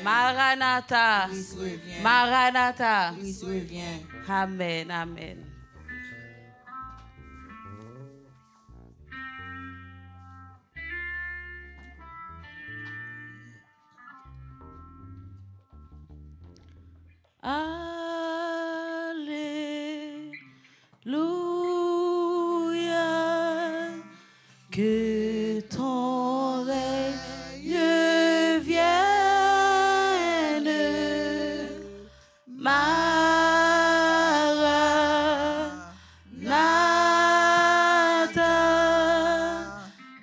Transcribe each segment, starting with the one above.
Maranatha. Christ revient. Maranatha. Christ revient. Amen, amen. Alléluia, que ton règne vienne, Maranatha,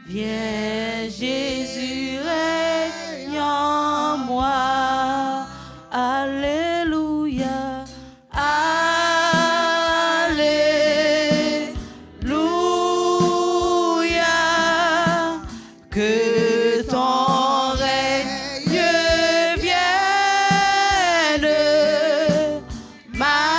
viens Jésus, règne en moi. Alléluia, Alléluia, que ton règne vienne, Maranatha,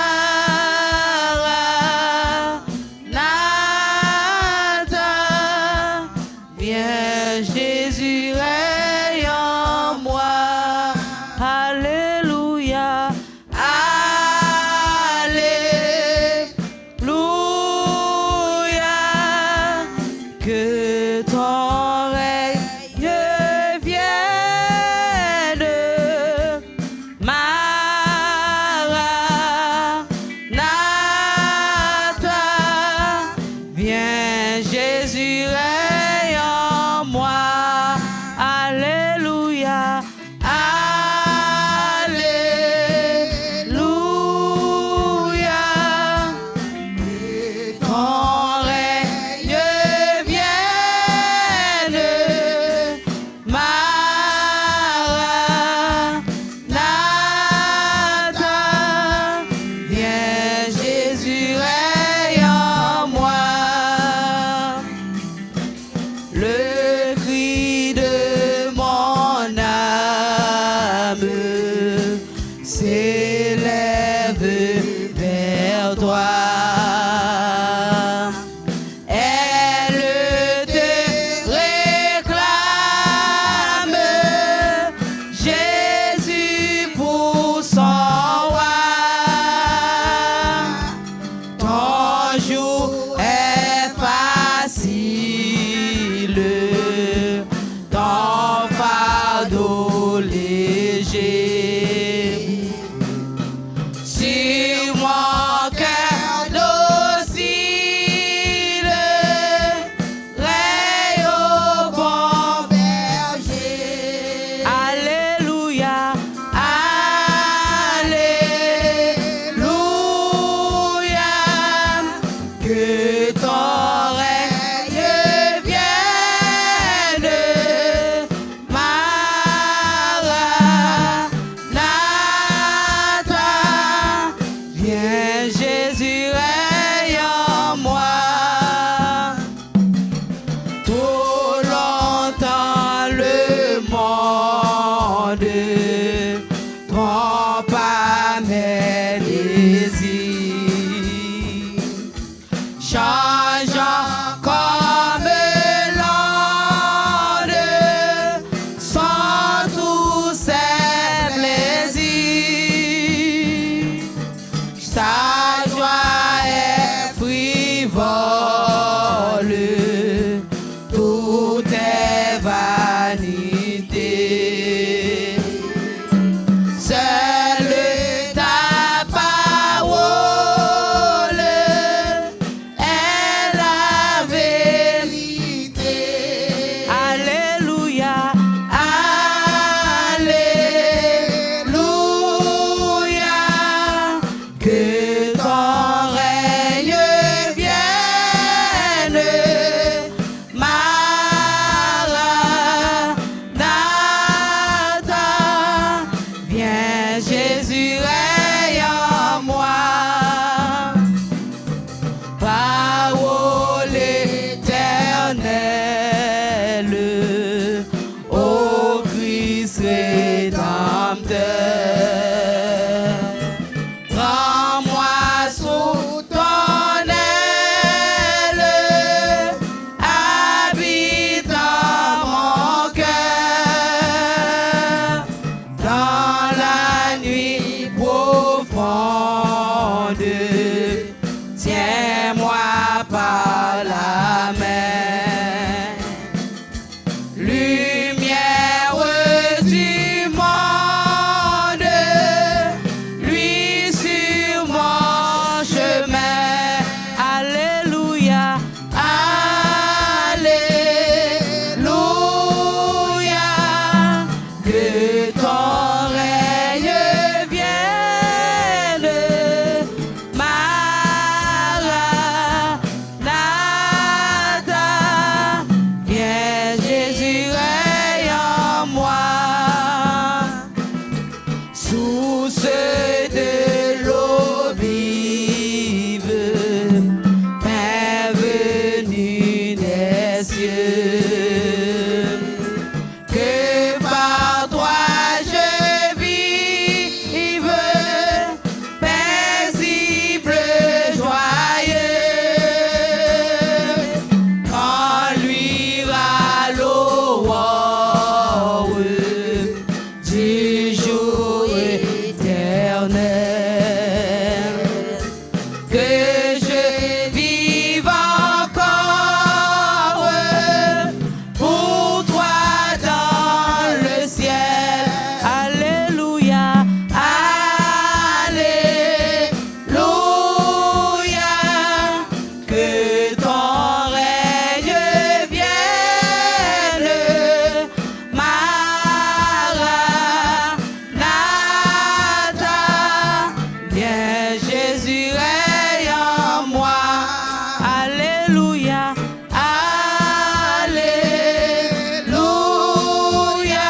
viens Jésus, règne en moi. Alléluia, Alléluia, que ton règne vienne, Maranatha, viens Jésus, règne en moi. Alléluia, Alléluia, ton règne vienne, Maranatha, viens Jésus, règne en moi. Le cri de mon âme s'élève vers toi. Elle te réclame, Jésus pour son roi. Ton jour est facile, ton fardeau léger. Sur mon cœur docile, règne au bon berger. Alléluia, Alléluia, que ton règne vienne, Maranatha, viens Jésus, règne en moi. Trop longtemps le monde trompa mes désirs, changeant comme l'onde, sans tous ses plaisirs. Sa joie est frivole, tout est vanité. que ton règne vienne, Maranatha, viens Jésus règne en moi, source de l'eau vive, pain venu des cieux, que par toi je vive, paisible, joyeux, quand luira l'aurore du jour éternel, que je vive encore pour toi dans le ciel. Alléluia, Alléluia, que ton règne vienne, Maranatha, viens Jésus règne en moi. Alléluia, Alléluia,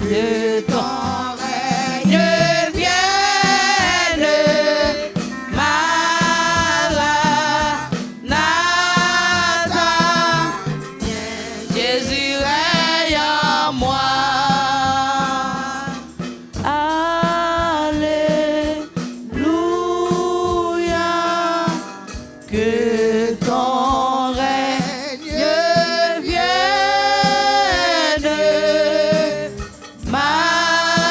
que ton règne vienne, Maranatha, viens Jésus règne en moi. Alléluia, que ton règne vienne, Maranatha,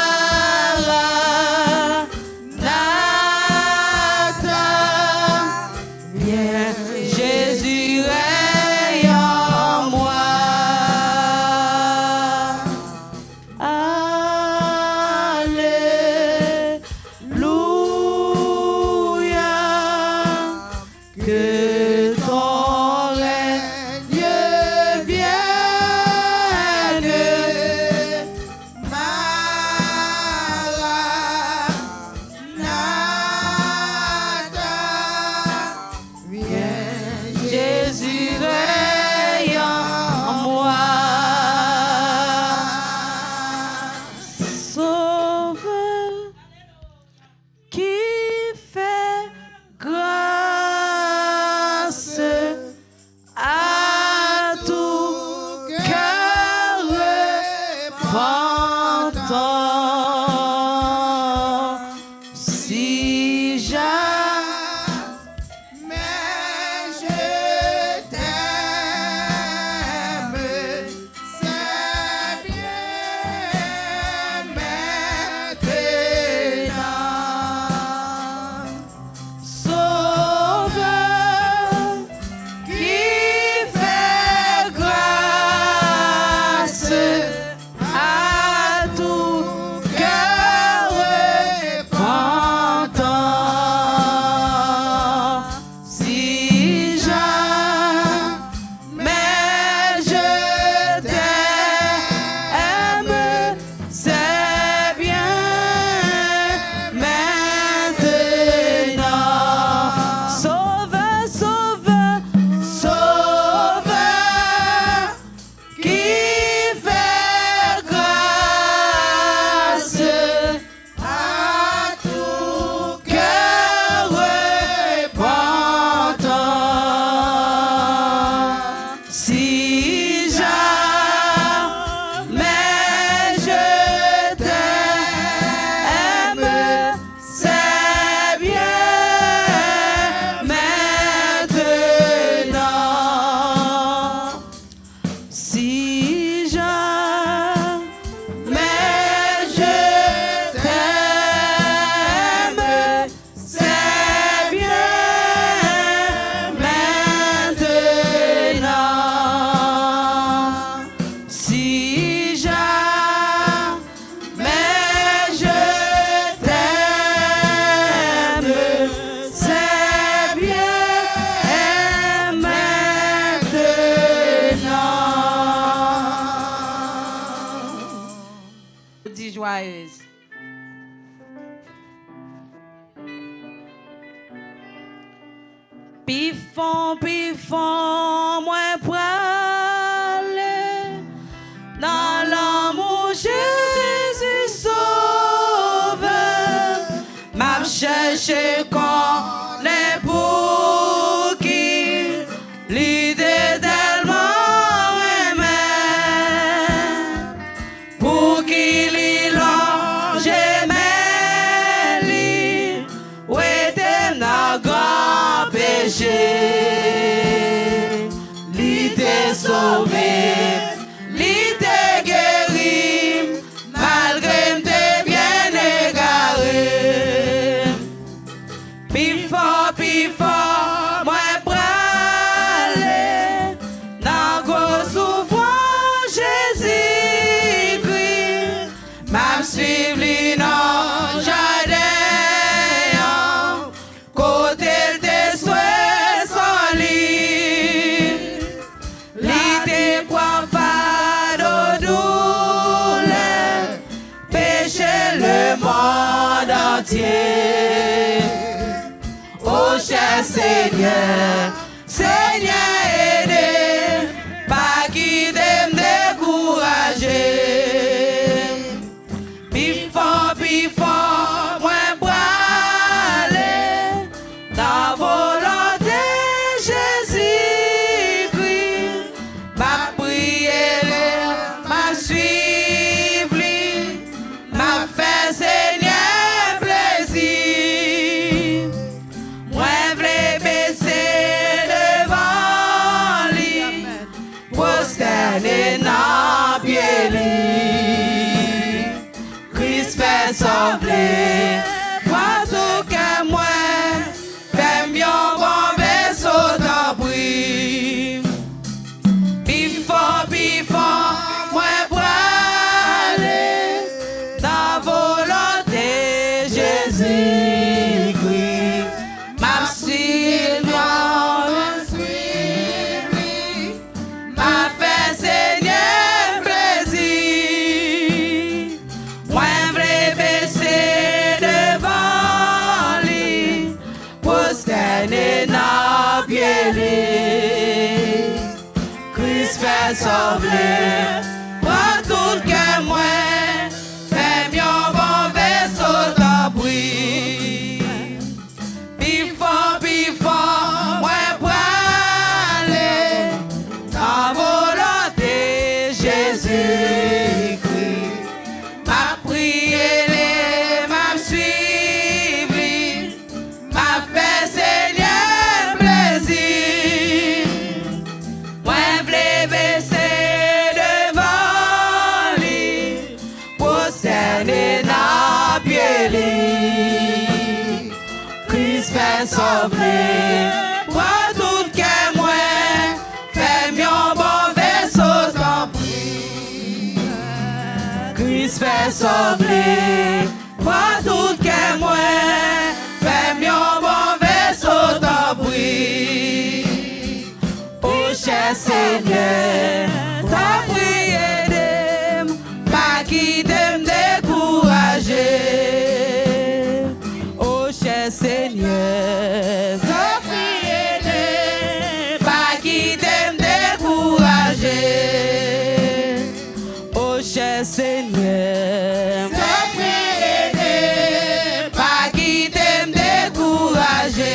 Dis joyeuse. Pifon, moi prale dans l'amour Jésus sauveur. M'a cherché qu'on est pour qui l'idée tellement aimée, pour qui l'ilonge aimé, où était notre grand péché. L'idée sauvée, l'idée guérie, malgré m'te bien égaré. Pifon, moi prale, dans gros souffrant Jésus-Christ, m'a suivi li nan jardin, côté de souhait sans lit, l'idée prend fardeau douleur, péché le monde entier. Oh cher Seigneur, Seigneur aidez, pas quitter me décourager. Pifon, moi prale, dans volonté Jésus-Christ, ma prière, ma suivre, ma fait Seigneur plaisir. Moi v'lais baisser devant lui, prosterner dans pied lui. Christ fait sauver, moi tout que moi, fais mieux bon vaisseau d'abri. Pifon, moi prale, dans volonté Jésus-Christ, m'a suivi, m'a fait Seigneur plaisir. Moi v'lais baisser devant lui, prosterner dans pied lui. Christ fait sauver, pour tout que moi, fais mieux bon vaisseau d'abri. Pifon, moi prale, dans volonté Jésus-Christ, ma prière, ma suivre, ma fait Seigneur plaisir. Moi v'lais baisser devant lui, prosterner dans pied lui. Christ fait sauver, pour tout que moi, fais mieux bon vaisseau d'abri. Christ fait sauver, pour tout que moi, fais mieux bon vaisseau d'abri. Oh cher Seigneur, ta prière, pas quitter me décourager. Oh cher Seigneur, ta prière, pas quitter me décourager. Oh cher Seigneur, ta prière, pas quitter me décourager.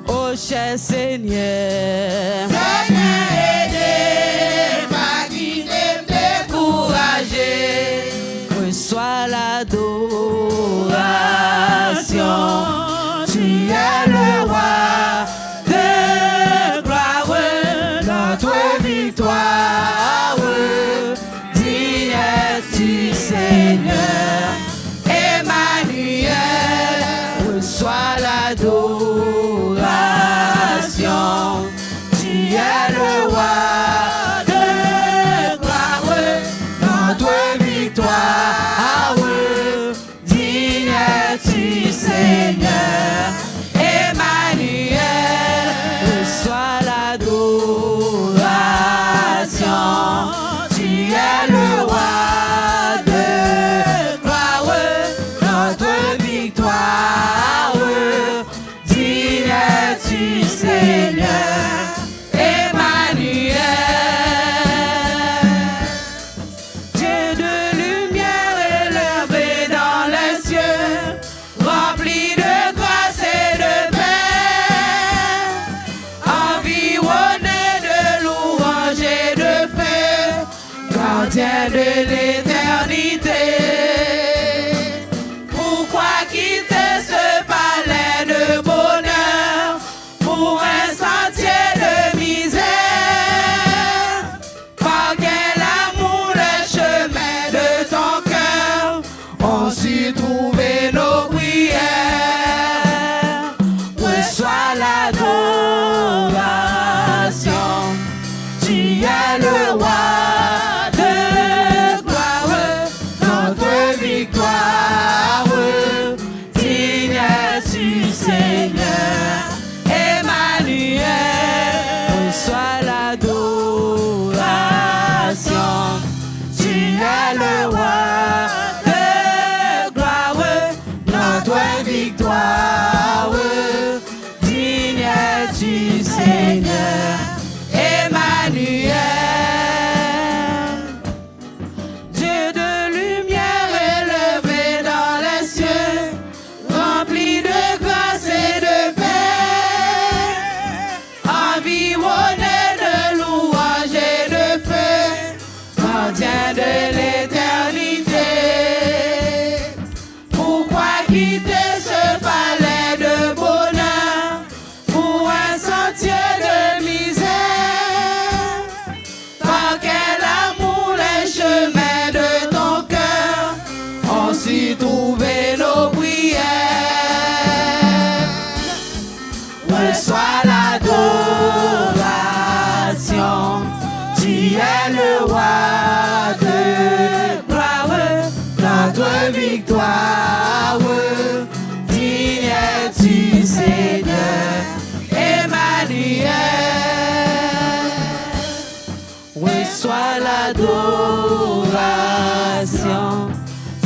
Oh cher Seigneur, Seigneur aidez, pas quitter me décourager. Reçois l'adoration, tu es le roi de gloire, notre victoire. Digne es-tu Seigneur, Emmanuel, reçois l'adoration, tu es le roi de gloire, notre victoire.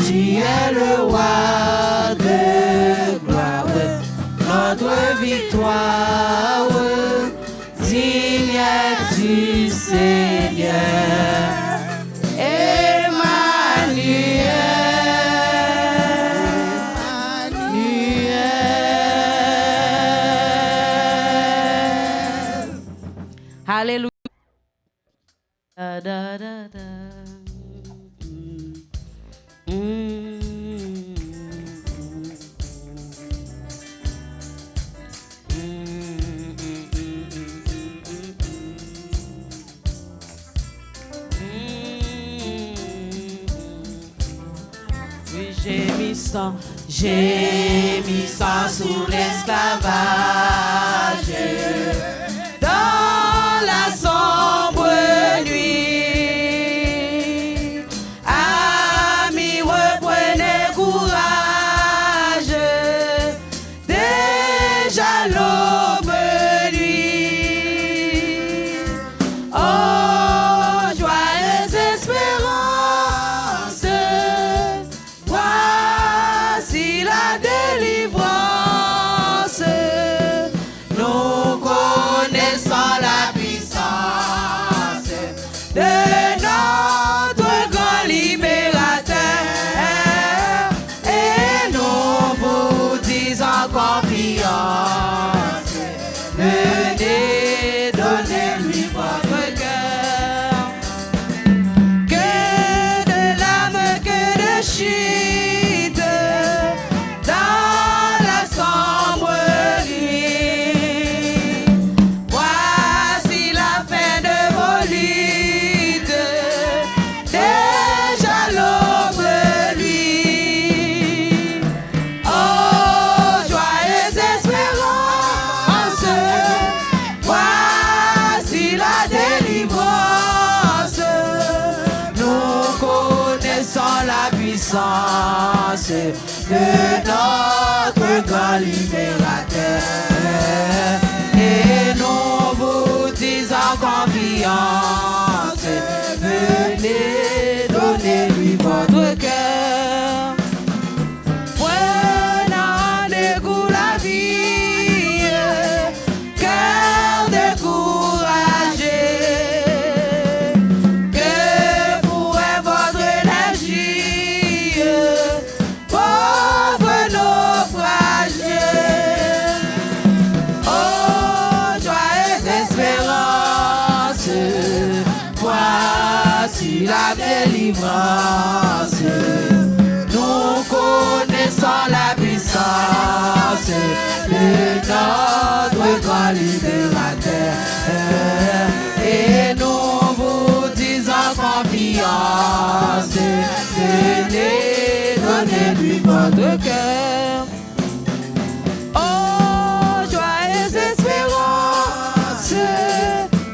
Tu es le roi de gloire, notre victoire. Digne es-tu, Seigneur. Alléluia. Da, da, da, da. Oui, j'ai mis sang sous l'esclavage. Dans la sombre nuit, amis, reprenez courage. Déjà l'aube nuit. Oh, joyeuse espérance, voici la délivrance. Nous connaissons la puissance de notre grand libérateur, et nous vous disons confiance. Venez, donnez-lui votre cœur. Que de larmes, que de chute dans la sombre nuit. Voici la fin de vos luttes. Déjà l'aube lui. Oh, joyeuse espérance, voici la délivrance. Nous connaissons la puissance de notre grand libérateur, et nous vous disons confiance. Venez, donnez-lui votre cœur. Prenant de goût la vie, cœur découragé. Que pourrait votre énergie, pauvre naufragé. Oh, joyeuse espérance, voici la délivrance. Nous connaissons la puissance de notre grand libérateur, et nous vous disons confiance. Venez, donnez-lui votre cœur. Oh, joyeuse espérance,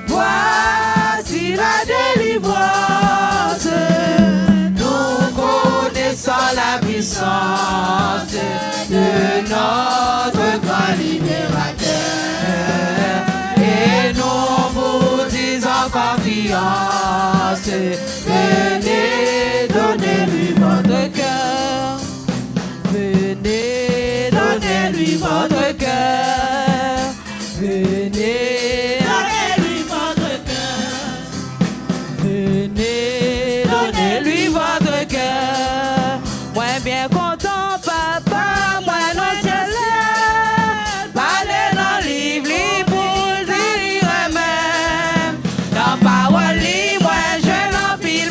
voici la délivrance. Nous connaissons la puissance de notre grand libérateur, et nous vous disons confiance. Venez, donnez-lui votre cœur. Venez, donnez-lui votre cœur. Venez, donnez-lui votre cœur. Venez, donnez-lui votre cœur. Moi bien content, papa, moi non ciel. Parlez dans le livre pour le dire même. Dans parole, moi je n'en pis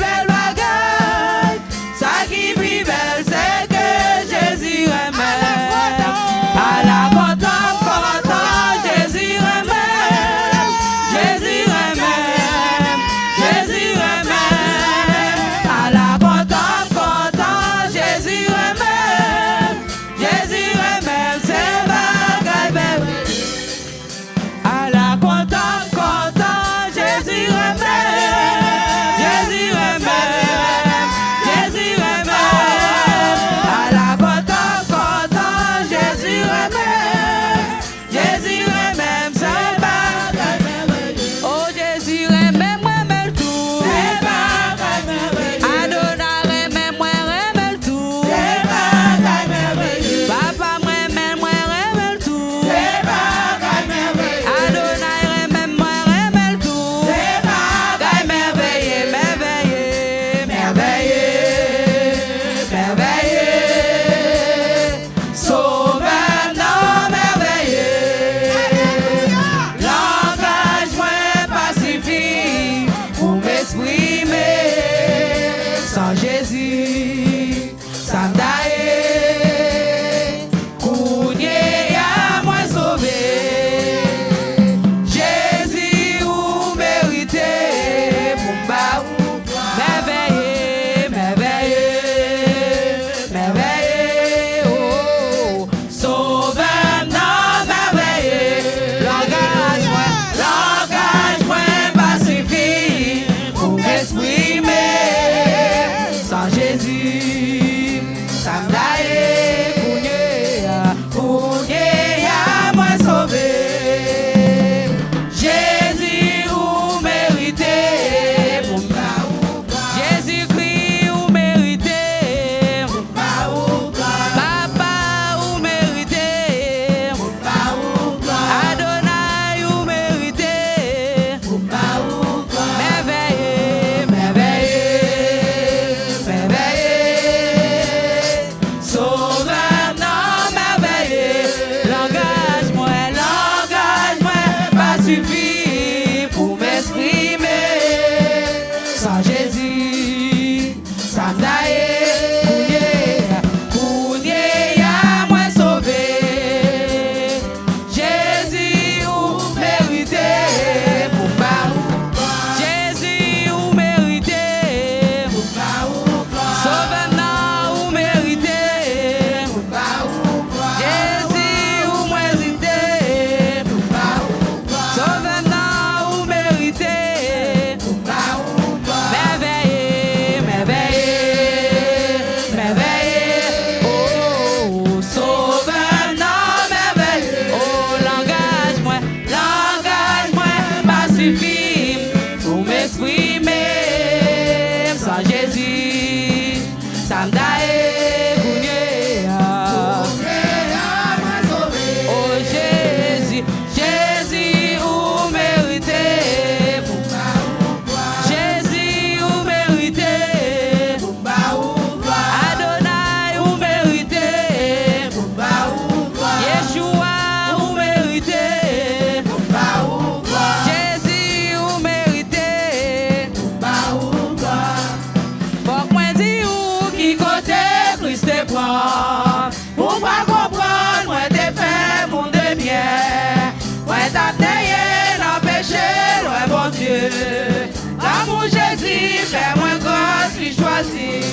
L'amour Jésus fait moins grâce lui choisi.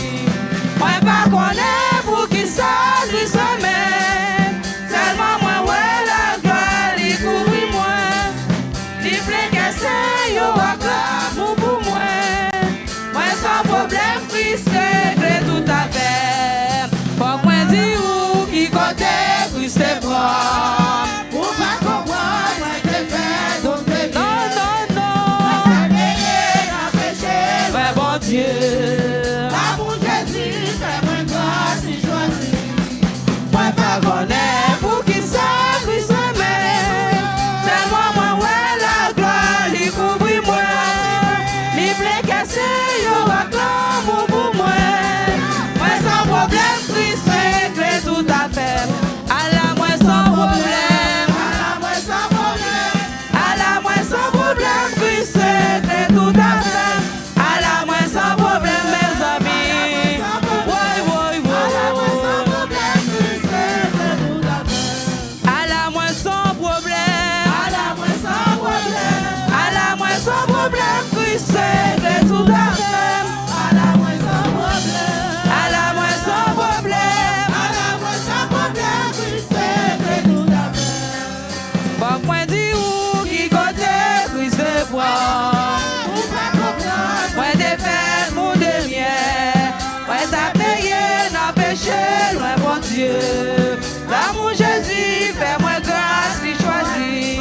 Moi pas connaître pour qui ça lui sommet. Tellement moi ouais la gloire lui couvre moi. Lui plaît que c'est yo acclame pour moi. Moi sans problème Christ règle tout à fait. Faut moi dire où qui côté Christ est bon. Pour pas comprendre moi te fait donc Dieu. L'amour Jésus fait moins grâce lui choisi. Moi pas connaître pour qui ça lui sommet. C'est moi ouais la gloire lui couvre moi. Lui plaît que c'est yo acclame pour moi. Moi sans problème Christ règle tout à fait. À la moi sans problème. À la moi sans problème. À la moi sans problème Christ règle tout à fait. Sans problème, mes amis. Oui. À la moins sans problème. À la moins sans problème. À la moins sans problème, Christ règle tout à fait. À la moins sans problème. À la moins sans problème. À la moins sans problème, Christ règle tout à fait. Bon, point dit où qui côté Christ est bon. Loin bon Dieu, l'amour Jésus fait moins grâce lui choisi.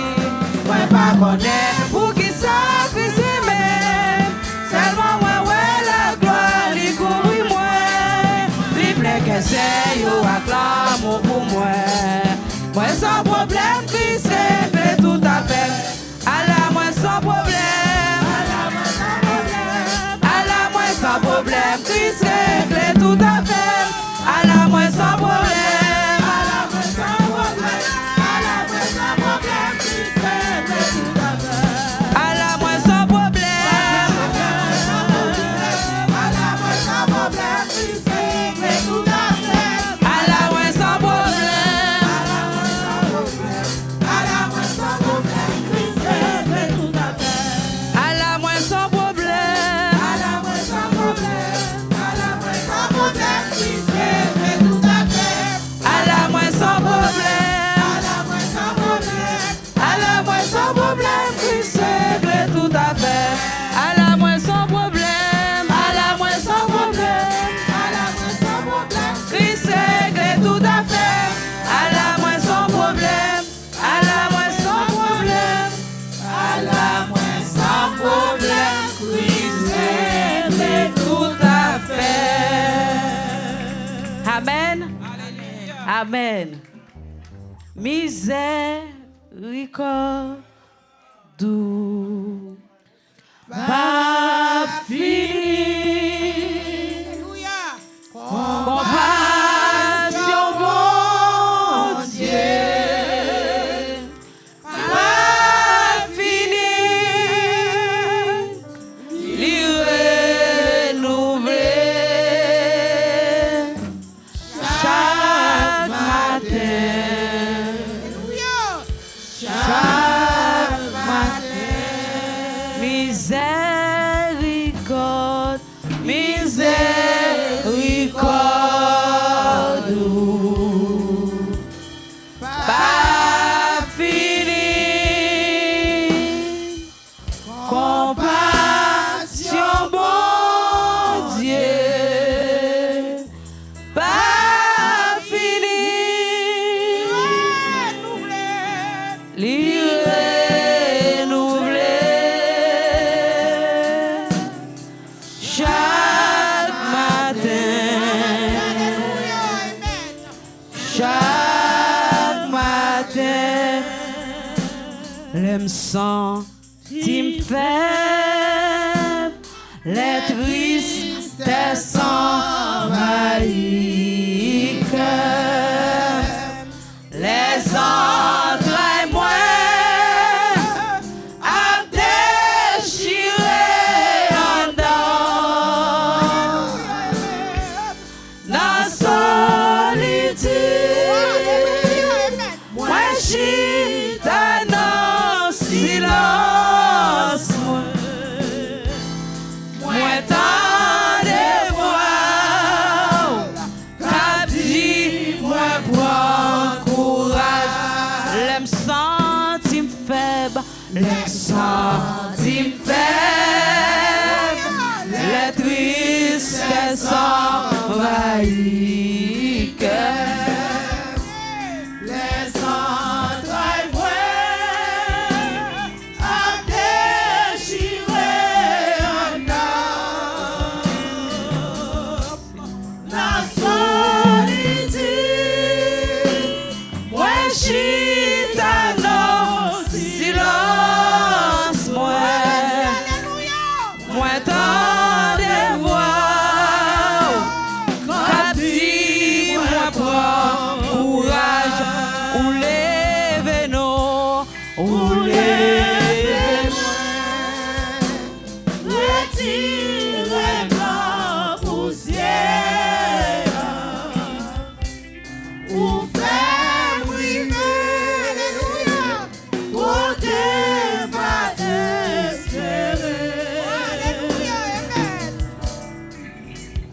Moi pas connaître pour qui ça Christ même. Seulement moi ouais la gloire lui couvre moi. Lui plaît que c'est yo acclame pour moi. Moi sans problème Christ règle tout à fait. À la moi sans problème. À la moi sans problème. À la moi sans problème Christ règle tout à fait. À la moins sans problème, à la moins sans problème, à la moins sans problème, Christ règle tout à fait. À la moins sans problème, à la moins sans problème, Christ Amen. Miséricorde pas fini. Compassion, bon Dieu, pas fini. Lui renouveler chaque matin. Chaque matin. Miséricorde, miséricorde, pas fini. Compassion, bon Dieu, pas fini. Lui renouveler chaque matin. Chaque matin. L'aime sentime faible, les tristesses envahissent cœur, les entrailles moins à déchirer en dedans. Dans solitude, moi chita dans silence, moi tant de voix, qu'a dit moi prends courage. L'aime sentime faible, l'aime sentime faible, les tristesses envahissent cœur, les entrailles moins à déchirer en dedans. La solitude, moi chita dans silence, moi tant de voix, qu'a dit moi prends courage, ou lève-nous, ou lève-moi, retirez ma poussière, ou fais-moi rêver, pour te pas espérer.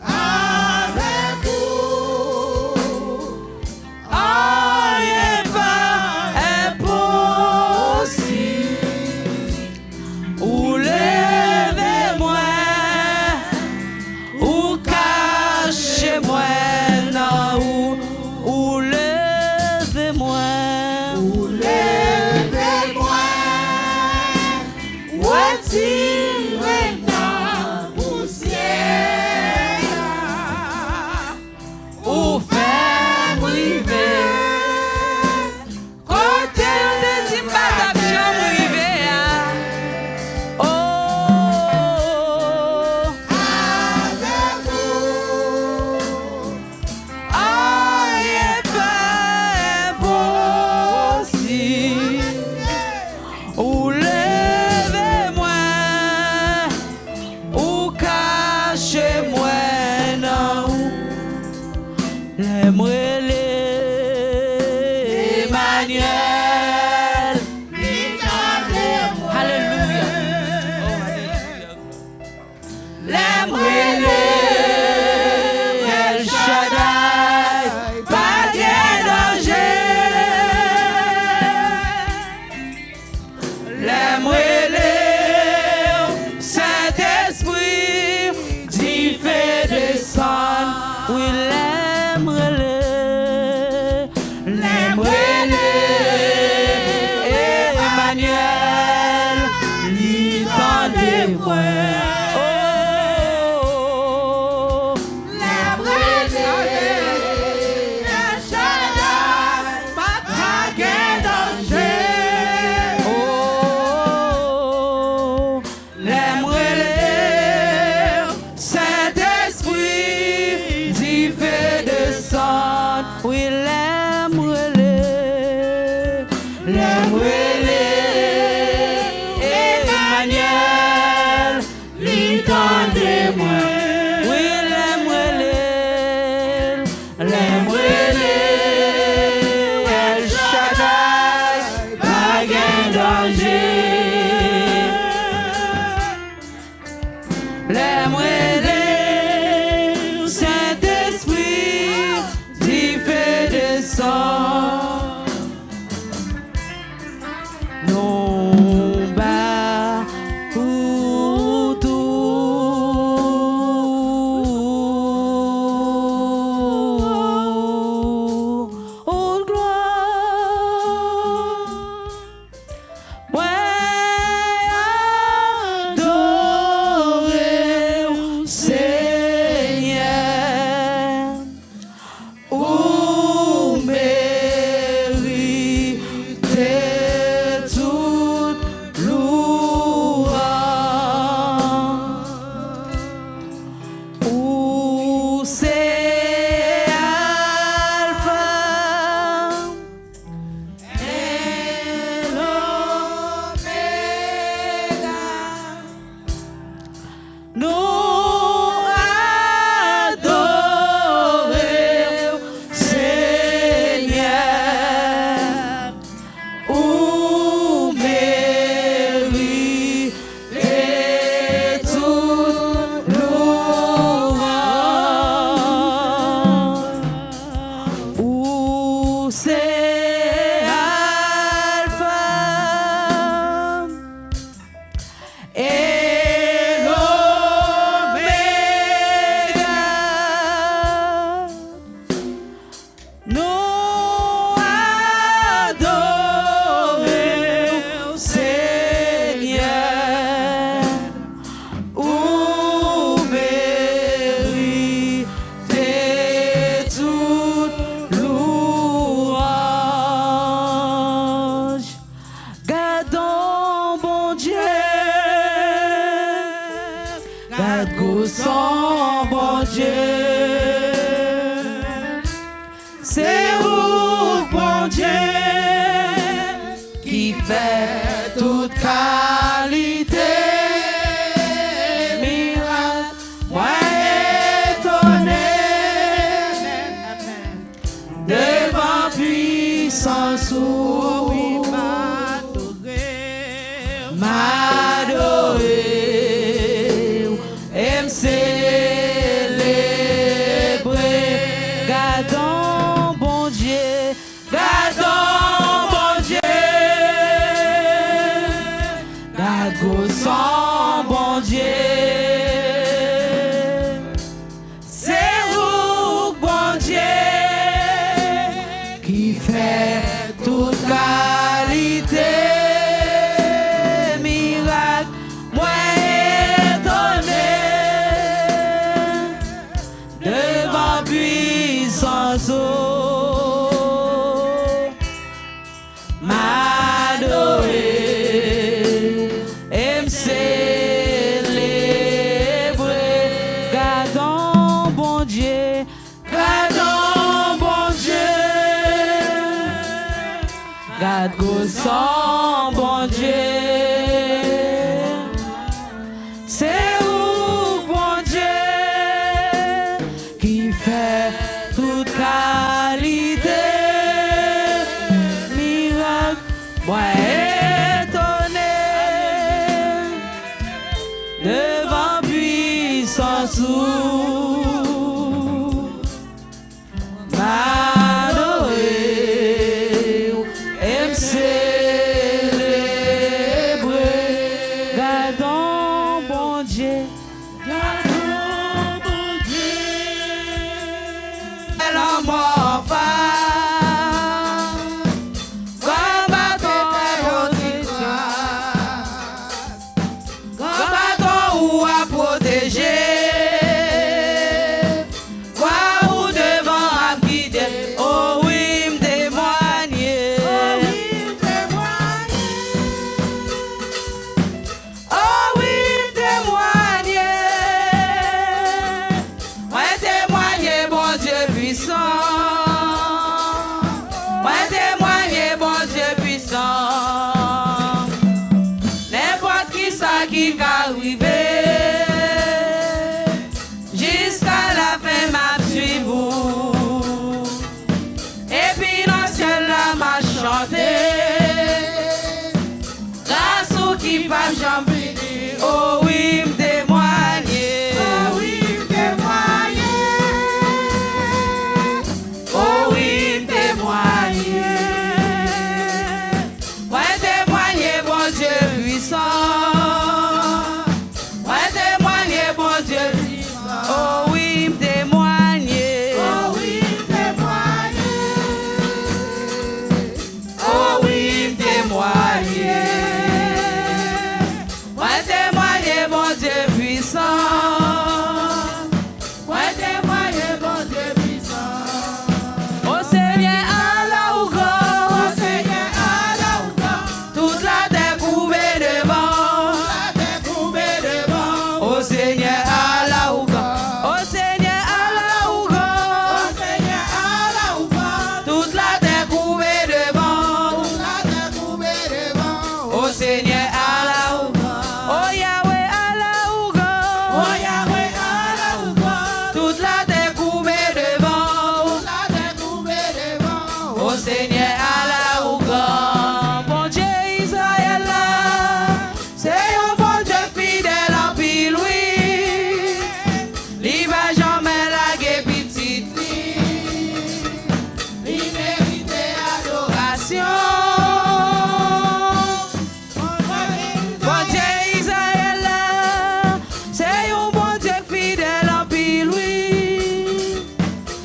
Avec vous, rien pas impossible. Ou levez-moi, ou cachez-moi, non, ou levez-moi, retirez ma poussière, ou faites-moi rêver, côté de Zimbabwe, rêver. Oh, avec vous, rien pas impossible. Ou levez-moi, ou cachez-moi, non, l'aimerai Emmanuel. Alléluia. L'aimerai El Shaddai, pas de danger. L'aimerai Saint-Esprit, d'y fait descendre. Oui, l'aimerai Emmanuel, lui tendez-moi. Oh, l'aimerai El Shaddai. les brûlés, El Shaddai, pas gain danger. Les brûlés, Saint-Esprit, d'y fait descendre. Non, bas, pour tout. Oh, gloire. Ouais, adorer au Seigneur. Ou mériter toute louange. Ou c'est Alpha et l'Oméga. Nous adorer au Seigneur, ou mériter toute louange. Ou c'est Alpha et l'Oméga. Nous adorer au Seigneur, ou mériter toute louange. Gardons bon Dieu, garde son bon Dieu. C'est vous, bon Dieu, qui fait toute qualité. Miracle, moi étonné, devant puissance ou m'adorer, et me célébrer. Gardons bon Dieu, gardons bon Dieu, gardons son bon Dieu. C'est vous, bon Dieu, qui fait toute qualité. Miracle, moi étonné, devant puissance m'adorer et me célébrer. Gardons bon Dieu, gardons bon Dieu, garde son bon Dieu. C'est vous, bon Dieu, qui fait toute qualité. Miracle, moi étonné, devant puissance m'adorer et me célébrer. Gardons bon Dieu, gardons bon Dieu. La mort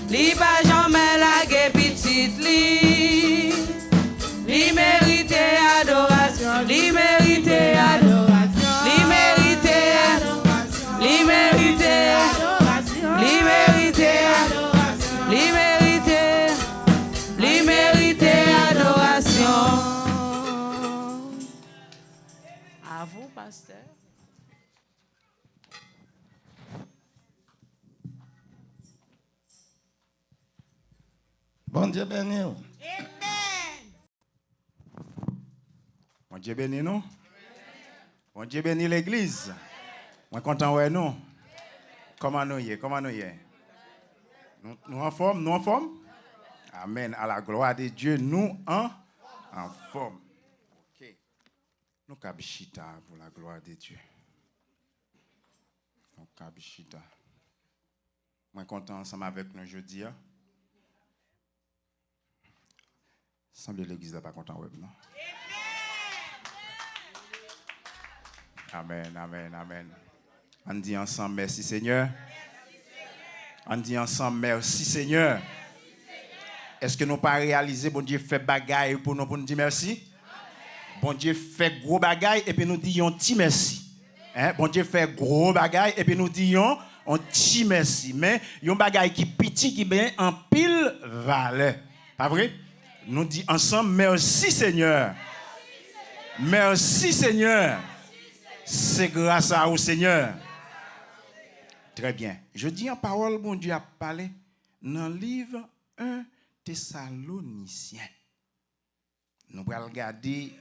Li pas jamais lagué petite li. Li mérite adoration, li mérite adoration, li mérite adoration, li mérite adoration, li mérite adoration, li mérite adoration. À vous, pasteur. Bon Dieu béni. Amen. Bon Dieu béni nous. Bon Dieu béni l'église. Moi content ouais nous. Comment nous y est? Comment nous y est? Nous en forme, nous en forme? Amen. À la gloire de Dieu, nous en forme. OK. Nous kabishita pour la gloire de Dieu. Nous kabishita. Moi content ensemble avec nous jeudi. Semble l'église n'est pas content web, non? Amen, amen, amen. On dit ensemble merci Seigneur. On dit ensemble merci Seigneur. Est-ce que nous pas réalisé bon Dieu fait bagaille pour nous dire merci? Bon Dieu fait gros bagaille et puis nous disons petit merci. Hein? Bon Dieu fait gros bagaille et puis nous disons un petit merci. Mais yon bagaille qui petit qui bien en pile valeur. Pas vrai? Nous disons ensemble merci Seigneur. Merci Seigneur. C'est grâce à vous Seigneur. Très bien. Je dis en parole, bon Dieu a parlé dans le livre 1 Thessaloniciens. Nous allons regarder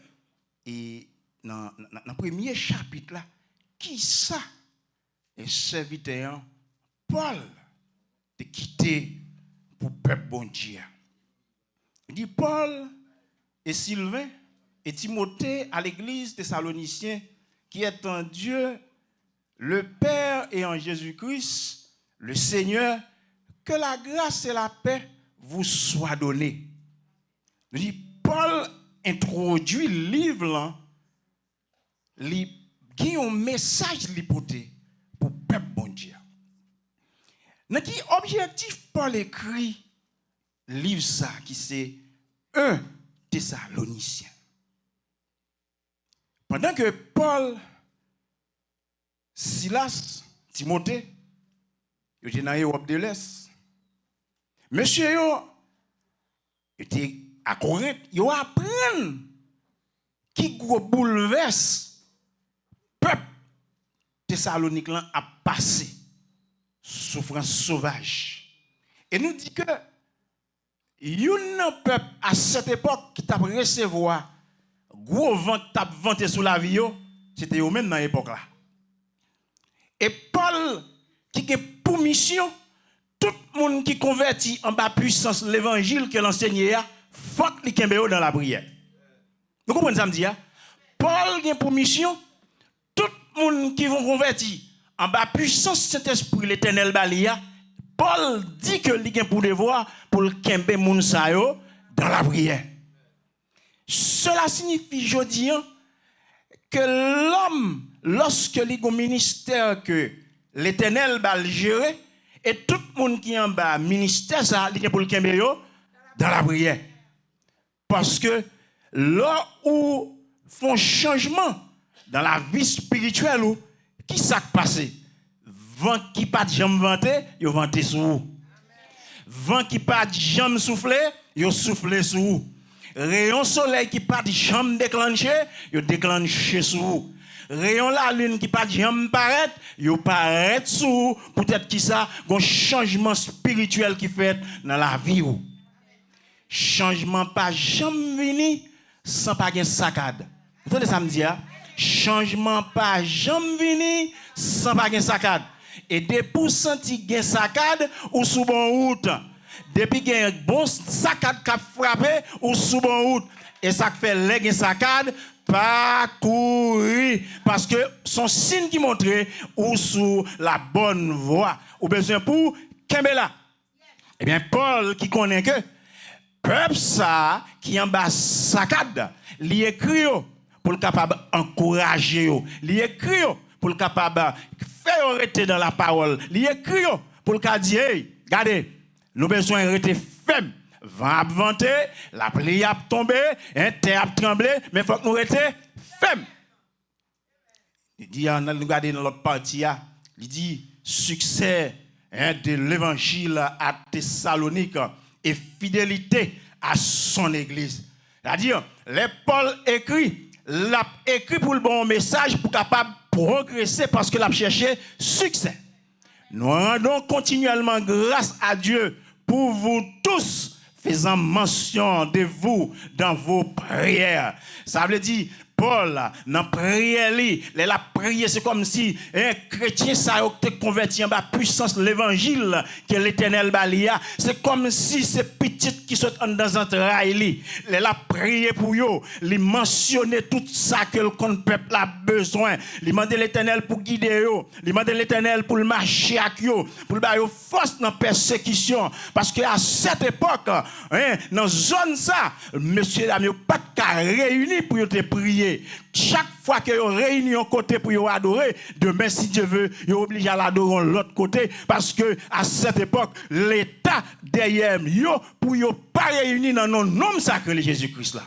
et dans le premier chapitre là, qui ça est serviteur Paul de quitter pour peuple bon Dieu. Il dit Paul et Sylvain et Timothée à l'église Thessaloniciens qui est en Dieu, le Père et en Jésus-Christ, le Seigneur, que la grâce et la paix vous soient données. Il dit Paul introduit le livre là, qui a un message lipoté pour le peuple bon Dieu. Dans qui objectif Paul écrit livre ça qui c'est 1 Thessaloniciens. Pendant que Paul, Silas, Timothée, ils étaient dans l'Europe de l'Est. Monsieur yo était à Corinthe, ils apprennent qui gros bouleverse peuple Thessalonique là a passé souffrance sauvage. Et nous dit que un peuple à cette époque qui t'a recevoir gros vent t'a vanté sous la vie, c'était eux même dans l'époque là. Et Paul qui a pour mission tout le monde qui convertit en bas puissance l'évangile que l'enseignait faut qu'il kembe dans la prière. Vous comprenez ça me dit? Paul a pour mission tout le monde qui vont convertir en bas puissance Saint-Esprit l'Éternel balia. Paul dit que il a pour devoir pour le kembe moun sa yo dans la prière. Cela signifie jodi que l'homme lorsque il a un ministère que l'Éternel va le gérer et tout le monde qui est en bas ministère ça il a pour le kembe yo dans la prière. Parce que là où font changement dans la vie spirituelle ou qui s'est passé? Vent qui pas de jambe vanté, yo vanté sur vous. Vent qui pas de jambe soufflé, yo soufflé sur vous. Rayon soleil qui pas de jambe déclenché, yo déclenché sur vous. Rayon la lune qui pas de jambe paraître, yo paraît sur vous. Peut-être qui ça, un changement spirituel qui fait dans la vie ou. Changement pas jamais venu sans pas gen saccade. Vous entendez ça me dire? Changement pas jamais venu sans pas gen saccade. Et depuis senti gen saccade ou sous bon route. Depuis gen bon saccade qui frappé ou sous bon route. Et ça fait les gen saccade pas courir parce que son signe qui montre ou sous la bonne voie. Ou besoin pour Kembela. Eh bien Paul qui connaît que peuple ça qui en bas saccade, li écrit pour le capable encourager, li écrit pour le capable faire arrêter dans la parole, li écrit pour le dire hey, regardez, Nous besoin de rester fermes. Vent a venté, la pluie a tombé, terre a tremblé, mais il faut que nous restions fermes. Il dit, on a regardé dans l'autre partie, il dit, succès de l'évangile à Thessalonique et fidélité à son église. C'est-à-dire, les Paul écrit, l'a écrit pour le bon message pour capable progresser parce qu'il a cherché succès. Nous rendons continuellement grâce à Dieu pour vous tous, faisant mention de vous dans vos prières. Ça veut dire, Paul, dans la prière, il a prié, c'est comme si un chrétien ça a converti en bas puissance de l'évangile que l'Éternel balia. C'est comme si ces petites qui sont dans un trail, il a prié pour eux, il mentionné tout ça que le peuple a besoin. Il demandé l'Éternel pour guider eux, il demandé l'Éternel pour le marcher avec eux, pour le bailler force dans la persécution. Parce qu'à cette époque, dans la zone ça, monsieur n'a pas de réuni pour te prier. Chaque fois que vous réunissez un côté pour vous adorer, demain, si Dieu veut, vous obligez à l'adorer de l'autre côté. Parce que à cette époque, l'État derrière vous, pour ne pas réunir dans nos noms sacrés de Jésus-Christ là.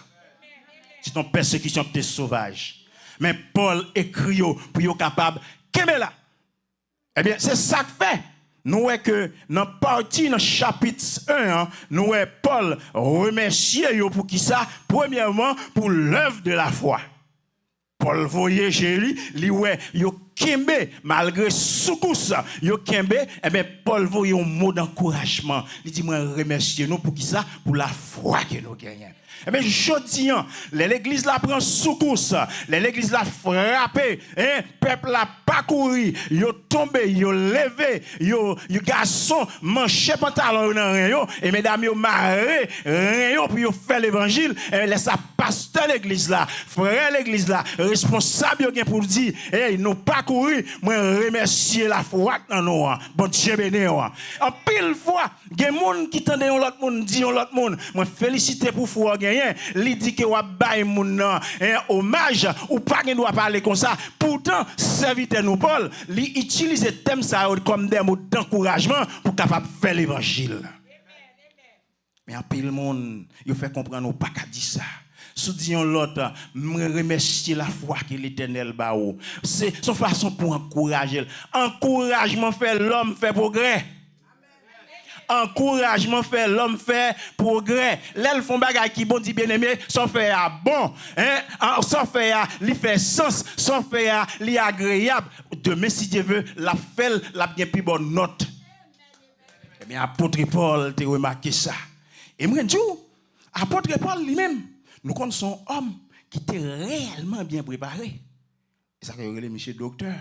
C'est une persécution qui est sauvage. Mais Paul écrit pour vous capable de là. Eh bien, c'est ça que fait. Nous voyons que dans la partie, dans le chapitre 1, nous voyons Paul remercier pour qui ça? Premièrement, pour l'œuvre de la foi. Paul voyait chez lui, yo kembe malgré soukous, yo kembe, eh bien Paul voyait un mot d'encouragement. Il dit moi remercier nous pour qui ça? Pour la foi que nous gagnons. Eh bien, je dis, l'église la prend soukous, l'église la frappé, peuple la parcouru, yo tombé, yo levé, yo garçon manché pantalon dans rien, et mesdames yo marré, rien pour yo faire l'évangile, et laisse ça pasteur l'église là, frère l'église là, responsable yo pour dire, nous parcouru, moi remercier la foi dans nous, bon Dieu béni. En pile fois, gen moun qui tande l'autre moun dit l'autre moun, moi féliciter pour foi gagner, li dit que wa bay moun hommage ou pas gen doit parler comme ça. Pourtant, serviteur nous Paul, li utilise thème ça comme des mots d'encouragement pour capable faire l'évangile. Mais en pile monde, il fait comprendre ou pas qu'à dire ça. Sous disons l'autre, me remercier la foi que l'Éternel ba ou. C'est son façon pour encourager. Encouragement fait l'homme fait progrès. Encouragement fait l'homme fait progrès. L'elle font bagay qui bon dit bien-aimé, sans faire à bon, sans faire li fait sens, sans faire li agréable. Demain si Dieu veut, la fait la bien plus bonne note. Eh bien apôtre Paul te remarqué ça. Et moi dis apôtre Paul lui-même, nous connaissons un homme qui était réellement bien préparé. Et ça que relève monsieur docteur.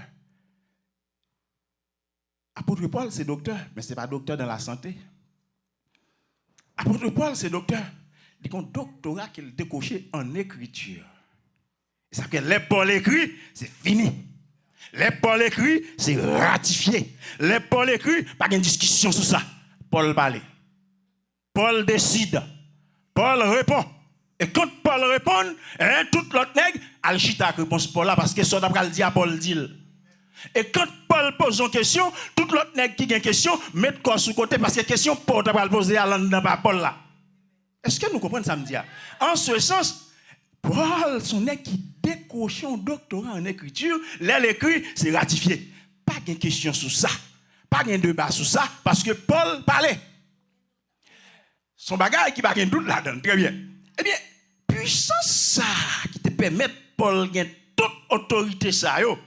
Apôtre Paul, c'est docteur, mais ce n'est pas docteur dans la santé. Apôtre Paul, c'est docteur. Il y a un doctorat qu'il décoché en écriture. Et ça que les Paul écrit, c'est fini. Les Paul écrit, c'est ratifié. Les Paul écrit, pas de discussion sur ça. Paul parle. Paul décide. Paul répond. Et quand Paul répond, tout l'autre nègre, al chita réponse Paul là, parce que ça d'après le dit à Paul dit. Et quand Paul pose une question, tout l'autre nègre qui a une question, met quoi sous côté parce que question Paul va poser à Paul là. Est-ce que nous comprenons ça me dit? En ce sens, Paul, son nègre qui décoche un doctorat en écriture, l'écrit, c'est ratifié. Pas de question sur ça. Pas de débat sur ça parce que Paul parlait. Son bagage qui n'a pas de doute là-dedans. Très bien. Eh bien, puissance ça qui te permet Paul de gagner toute autorité ça yo.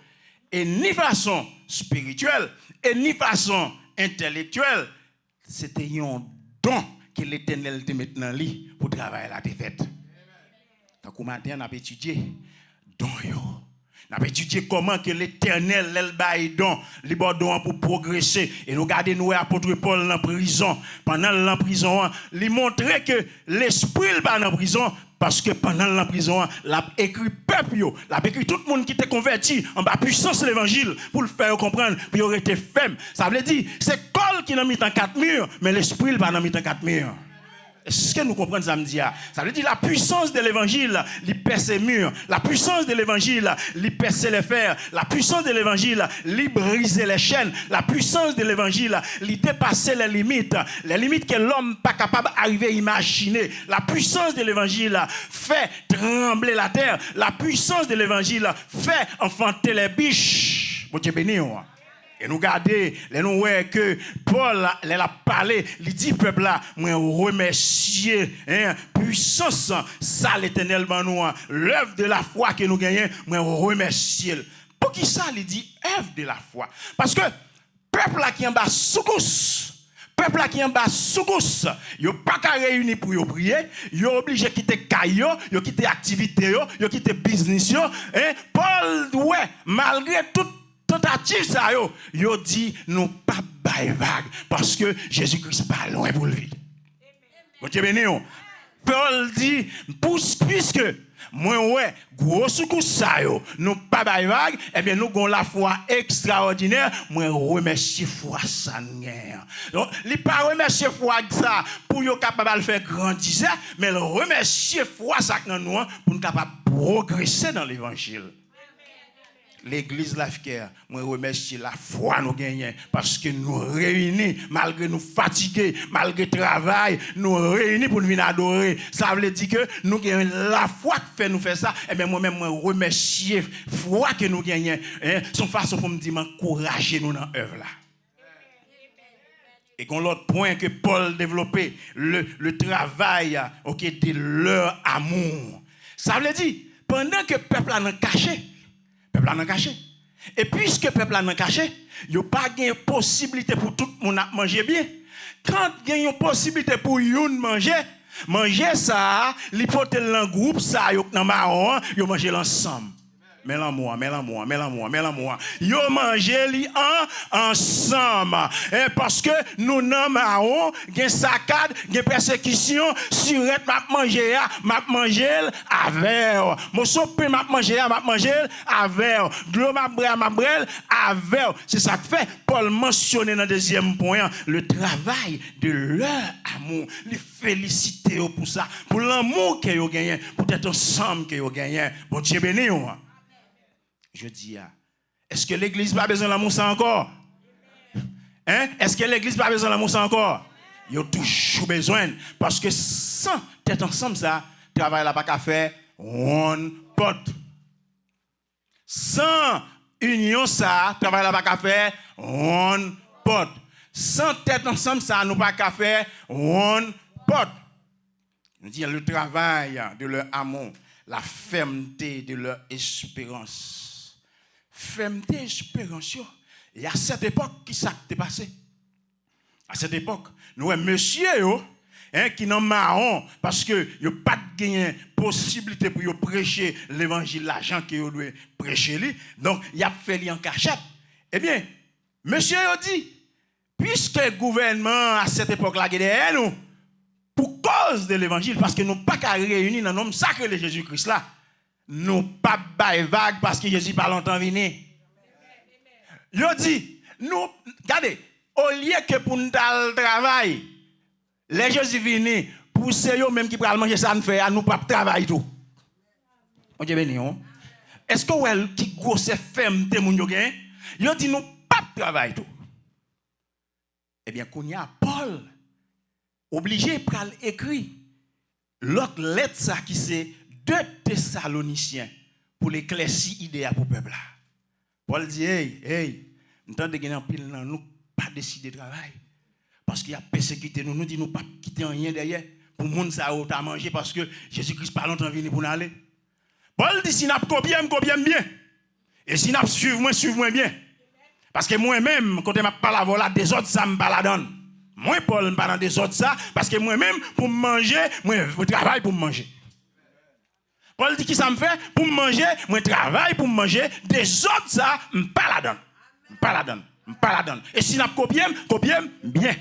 Et ni façon spirituelle, et ni façon intellectuelle, c'était un don que l'Éternel te met dans lui pour travailler la défaite. Donc, au matin, on a étudié don yo. On a étudié comment que l'Éternel l'elbaï don, les don pour progresser. Et nous regardons nous apôtre Paul en prison. Pendant la prison, il montrait que l'esprit n'est pas en prison. Parce que pendant la prison, il a écrit peuple, il a écrit tout le monde qui était converti en bas puissance de l'évangile pour le faire comprendre, puis il aurait été ferme. Ça veut dire, c'est Paul qui n'a mis en 4 murs, mais l'esprit n'a pas mis en 4 murs. Est-ce que nous comprenons ça me dit? Ça veut dire la puissance de l'évangile, il perce les murs. La puissance de l'évangile, il perce les fers. La puissance de l'évangile, il brise les chaînes. La puissance de l'évangile, il dépasse les limites que l'homme n'est pas capable d'arriver à imaginer. La puissance de l'évangile fait trembler la terre. La puissance de l'évangile fait enfanter les biches. Bon Dieu béni. Et nous regardons, nous voyons que Paul a parlé, il dit peuple là, moi remercier puissance ça l'éternel nous, l'œuvre de la foi que nous gagnons, moi remercier. Pour qui ça il dit œuvre de la foi? Parce que peuple là qui en bas soukous, peuple là qui en bas soukous, yo pas qu'à réunir pour yo prier, yo obligé quitter caillou, yo quitter activité yo quitter business yo, Paul ouais, malgré tout tentative ça yo dit nous pas bail vague parce que Jésus-Christ pas loin pour le vide. Bon Dieu béni. Paul dit puisque moi ouais gros secousse ça nous pas bail vague, eh bien nous avons la foi extraordinaire, moi remercier foi ça guerre. Donc il pas remercier foi ça pour yo capable de faire grandir, mais le remercier foi ça nous pour nous capable progresser dans l'évangile. L'église Lafayette, moi remercie la foi nous gagnons parce que nous réunis malgré nous fatigués, malgré le travail, nous réunis pour nous venir adorer. Ça veut dire que nous gagnons la foi qui fait nous faire ça. Et bien moi-même moi remercie la foi que nous gagnons. Son façon pour me dire m'encourager nous dans l'œuvre là. Et qu'on l'autre point que Paul développait le travail de leur amour. Ça veut dire pendant que le peuple a caché. Peuple a caché. Et puisque le peuple a caché, il n'y a pas de possibilité pour tout le monde à manger bien. Quand il y a une possibilité pour yon manger ça, l'hypothèse dans le groupe, ça, dans marron, ils mangent l'ensemble. Mélange-moi. Yo manger li ensemble. Et parce que nous n'avons marron, gen saccade, gen persécution, surette m'a manger avec. Mon sope m'a manger avec. Glo m'a brel avec. C'est ça que fait Paul mentionner dans le deuxième point le travail de leur amour. Les féliciter pour ça, pour l'amour que yo gagné, pour être ensemble que yo gagné. Bon Dieu béni. Je dis, est-ce que l'église n'a pas besoin de l'amour ça encore? Est-ce que l'église n'a pas besoin de l'amour ça encore? Il y a toujours besoin. Parce que sans être ensemble, ça, travail là pas qu'à faire, one pot. Sans union, ça, travail là pas qu'à faire, one pot. Sans être ensemble, ça, nous pas qu'à faire, one pot. Nous disons le travail de leur amour, la fermeté de leur espérance. Fermeté, espérance. Il y a cette époque qui s'est passé. À cette époque, nous avons monsieur qui n'ont marron parce que il n'y a pas de possibilité pour prêcher l'évangile, l'argent que vous devez prêcher. Donc, il a fait lui en cachette. Eh bien, monsieur a dit, puisque le gouvernement à cette époque-là est derrière nous, pour cause de l'évangile, parce que nous n'avons pas qu'à réunir dans le nom sacré de Jésus-Christ là, nous pas bail vague parce que Jésus pas longtemps venu. Yo dit, nous, regardez, au lieu que pour nous le travail, les Jésus viennent pour ceux même qui prennent manger ça nous fait, nous pas travailler tout. On dit béni. Est-ce que ouais qui grosse fermeté moun yo gen? Yo dit nous pas travailler tout. Eh bien qu'on y a Paul obligé pral écrit l'autre lettre ça qui c'est 2 Thessaloniciens pour l'éclaircir idée pour le peuple. Paul dit, hey, nous t'en dégainer en pile, nous pas décider de travail. Parce qu'il y a persécuté nous, nous dit nous pas quitter rien derrière. Pour le monde, ça a manger parce que Jésus-Christ pas longtemps venu pour nous aller. Paul dit, si nous copié bien. Et si nous suivez bien. Parce que moi-même, quand je parle voilà, des autres, ça me baladonne. Moi, Paul, je parle des autres, ça, parce que moi-même, pour manger, je travaille pour manger. Paul dit qui ça me fait pour manger, moi travaille pour manger, des autres ça, je pas la donne. Et si n'a copié bien.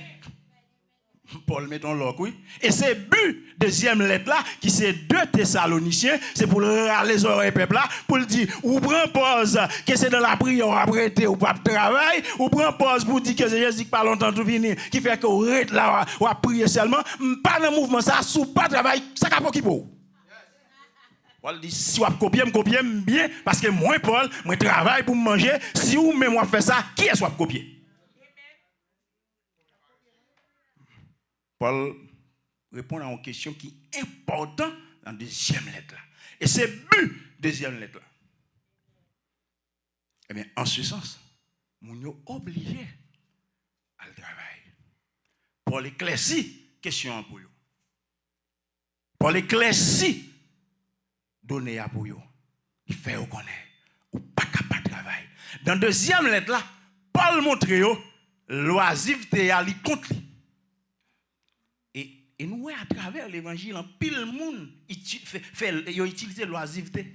Paul met ton loc, oui. Et c'est but deuxième lettre là, qui c'est 2 Thessaloniciens, c'est pour les oreilles peuple là, pour le dire, ou prend pause, que c'est dans la prière, ou après ou pas de travail, ou prend pause pour dire que c'est Jésus qui pas longtemps tout fini, qui fait que vous êtes là, ou à prier seulement, pas dans le mouvement, ça, sous pas de travail, ça n'a pas qui pour. Paul dit, si vous copiez, bien, parce que moi, Paul, moi travaille pour manger, si vous même moi fait ça, qui est-ce que vous copier? Paul répond à une question qui est importante dans la deuxième lettre là. Et c'est but deuxième lettre là. Eh bien, en ce sens, nous sommes obligés à le travailler. Paul éclaircit question pour vous. Paul éclaircit donner à pour vous. Il fait vous connaître ou pas capable de travailler. Dans la deuxième lettre là, Paul montre vous l'oisiveté à lui contre lui. Et nous, à travers l'évangile, en pile monde utilise l'oisiveté.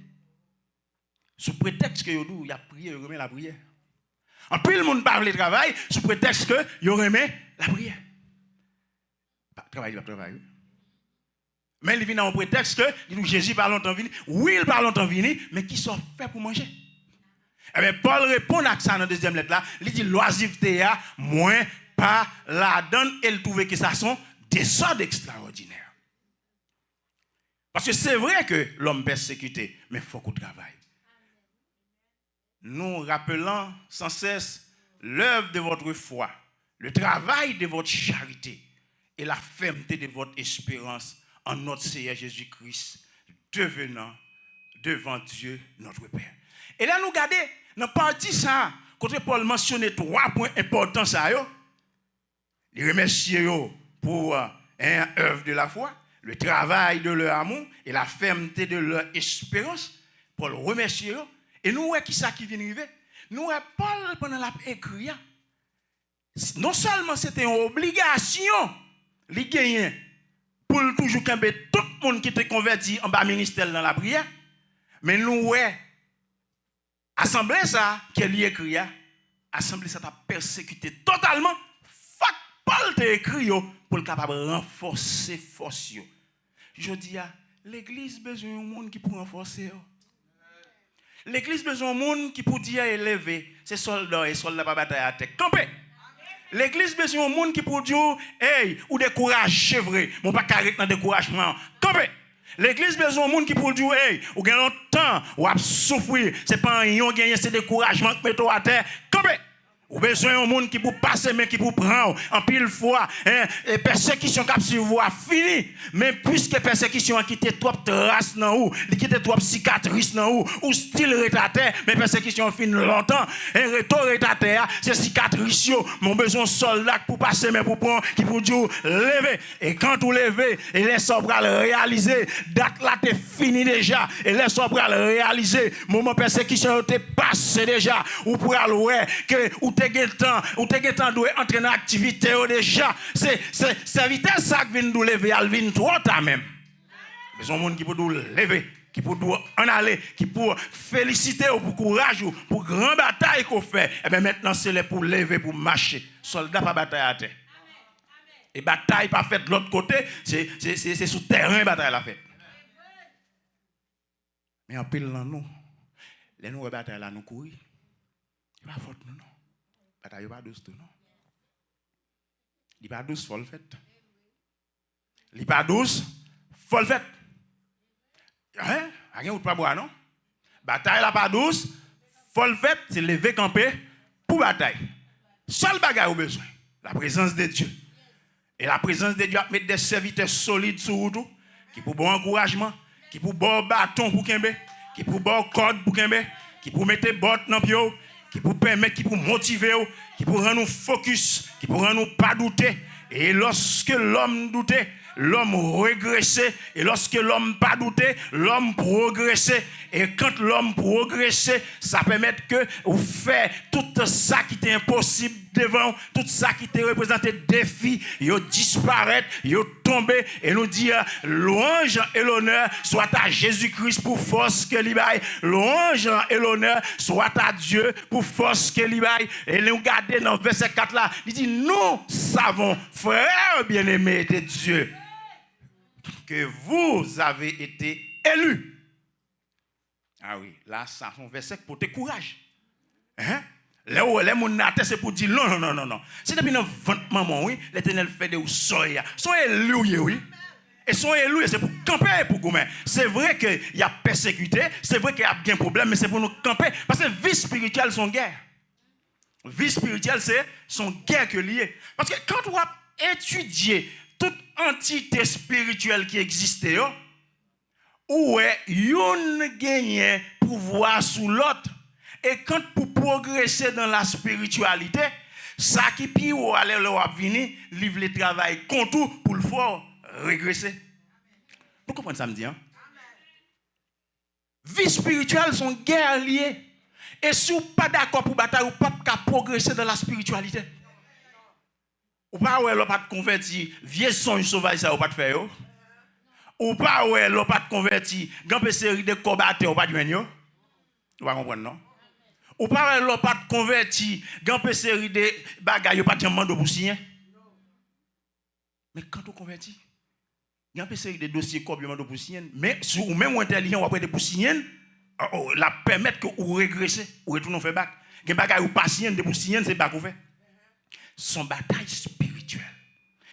Sous prétexte que il a prié, il remet la prière. En pile monde parle de travail, sous prétexte que il remet la prière. Travail. Mais il vient en prétexte que Jésus parle longtemps venu. Oui, il parle longtemps venu, mais qui sont faits pour manger? Eh bien, Paul répond à ça dans la deuxième lettre là. Il dit l'oisiveté a moins pas la donne et il trouve que ça sont des ordres extraordinaires. Parce que c'est vrai que l'homme persécuté, mais il faut qu'on travaille. Nous rappelons sans cesse l'œuvre de votre foi, le travail de votre charité et la fermeté de votre espérance en notre Seigneur Jésus-Christ, devenant devant Dieu notre Père. Et là, nous regardons, dans la partie ça, quand Paul mentionne 3 points importants, ça, il remercie pour l'œuvre de la foi, le travail de leur amour et la fermeté de leur espérance. Paul remercie. Et nous, qui ça qui vient arriver? Nous, Paul, pendant l'écrit, non seulement c'était une obligation, les gagnants, pour toujours camper tout le monde qui était converti en bas ministère dans la prière, mais nous, assemblée ça, qui est écrit, assemblée ça t'a persécuté totalement. Paul t'a écrit pour le capable de renforcer force. Je dis, l'église a besoin d'un monde qui peut renforcer. L'église a besoin d'un monde qui peut dire élever. C'est soldats et soldats pas bataille à tête. Campé. L'église a besoin d'un monde qui peut dire, hey, ou décourager vrai. Mon pas carré dans découragement. Campé. L'église a besoin d'un monde qui peut dire, hey, ou gagne longtemps, ou a souffrir. C'est pas un yon gagner, c'est découragement que mettons à terre. Campé. Ou besoin d'un monde qui pour passer, mais qui pour prendre en pile fois, et persécution qui sur vous a fini. Mais puisque persécution a quitté trop traces dans vous, il quitté trop cicatrices dans vous, ou style rétaté, mais persécution fin longtemps, et retour rétaté, c'est cicatrice, mon besoin soldat pour passer, mais pour prendre, qui pour dire, lever. Et quand vous levez, et laissez le réaliser, date là t'es fini déjà, et laissez le réaliser, moment persécution t'es passé déjà, ou pour aller, que, ou t'es temps doit entrer dans l'activité déjà. C'est vitesse ça qui vient nous lever, elle vient trop tard même. Mais un monde qui peut nous lever, qui peut nous en aller, qui peut féliciter pour courage, pour grande bataille qu'on fait. Et bien maintenant c'est là pour lever, pour marcher. Soldat pas bataille à terre. Et bataille pas faite de l'autre côté, c'est sous terrain bataille la faite. Mais en pile dans nous, les nous bataille là nous courir. C'est pas faute nous non. Bataille pas douce tout non. Il pas douce folle fête. Il pas douce folle fête. Hein? Rien ou pas boire non? Bataille là pas douce folle fête, c'est lever camper pour bataille. Seul bagage au besoin, la présence de Dieu. Et la présence de Dieu a mettre des serviteurs solides sur vous qui pour bon encouragement, qui pour bon bâton pour kembe, qui pour bon corde pour kembe, qui pour mettre botte dans pied, qui pour permettre, qui pour motiver, qui pour rendre nous focus, qui pour rendre nous pas douter. Et lorsque l'homme doutait, l'homme régressait. Et lorsque l'homme pas doutait, l'homme progressait. Et quand l'homme progressait, ça permet que vous faites tout ça qui était impossible devant, tout ça qui te représenté défi, yo disparaît, yo tombé, et nous dit, louange et l'honneur soit à Jésus-Christ pour force que l'il baille, louange et l'honneur soit à Dieu pour force que l'il baille. Et nous regardons dans verset 4 là, il dit, nous savons, frères bien-aimés de Dieu, que vous avez été élus. Ah oui, là, ça, c'est un verset pour te courage. Hein? Là où les gens c'est pour dire non. C'est depuis notre maman, oui, l'Éternel fait des soya. Sont élus, oui. Et sont élus, c'est pour camper pour vous. C'est vrai qu'il y a persécuté, c'est vrai qu'il y a bien problème, mais c'est pour nous camper. Parce que vie spirituelle, son guerre. Vie spirituelle, c'est son guerre que lié. Parce que quand on a étudié toute entité spirituelle qui existait, où est une gagne pouvoir sous l'autre. Et quand pour progresser dans la spiritualité, ça qui puis ou aller le venir, livre le travail contour pour le faire régresser. Vous comprenez ça me dit, hein? Vie spirituelle sont guerre liées. Et si vous n'êtes pas d'accord pour bataille, vous ne pouvez pas progresser dans la spiritualité. Ou pas ouais, pas de converti, vieux songe sauvage ça ou pas de faire. Ou pas ouais, pas de converti, grand série de combattants ou pas de venir. Vous pas comprendre non? Ou pas ouais, pas de converti, grand série de bagages ou pas de demande pour signer. Mais quand on convertit, grand série de dossiers comme demande pour signer, mais si ou même intelligent ou après de pour signer, la permettre que ou régresser ou retourner faire bac. Gen bagages ou pas signer de pour signer, c'est pas qu'on fait. Son bataille spirituelle.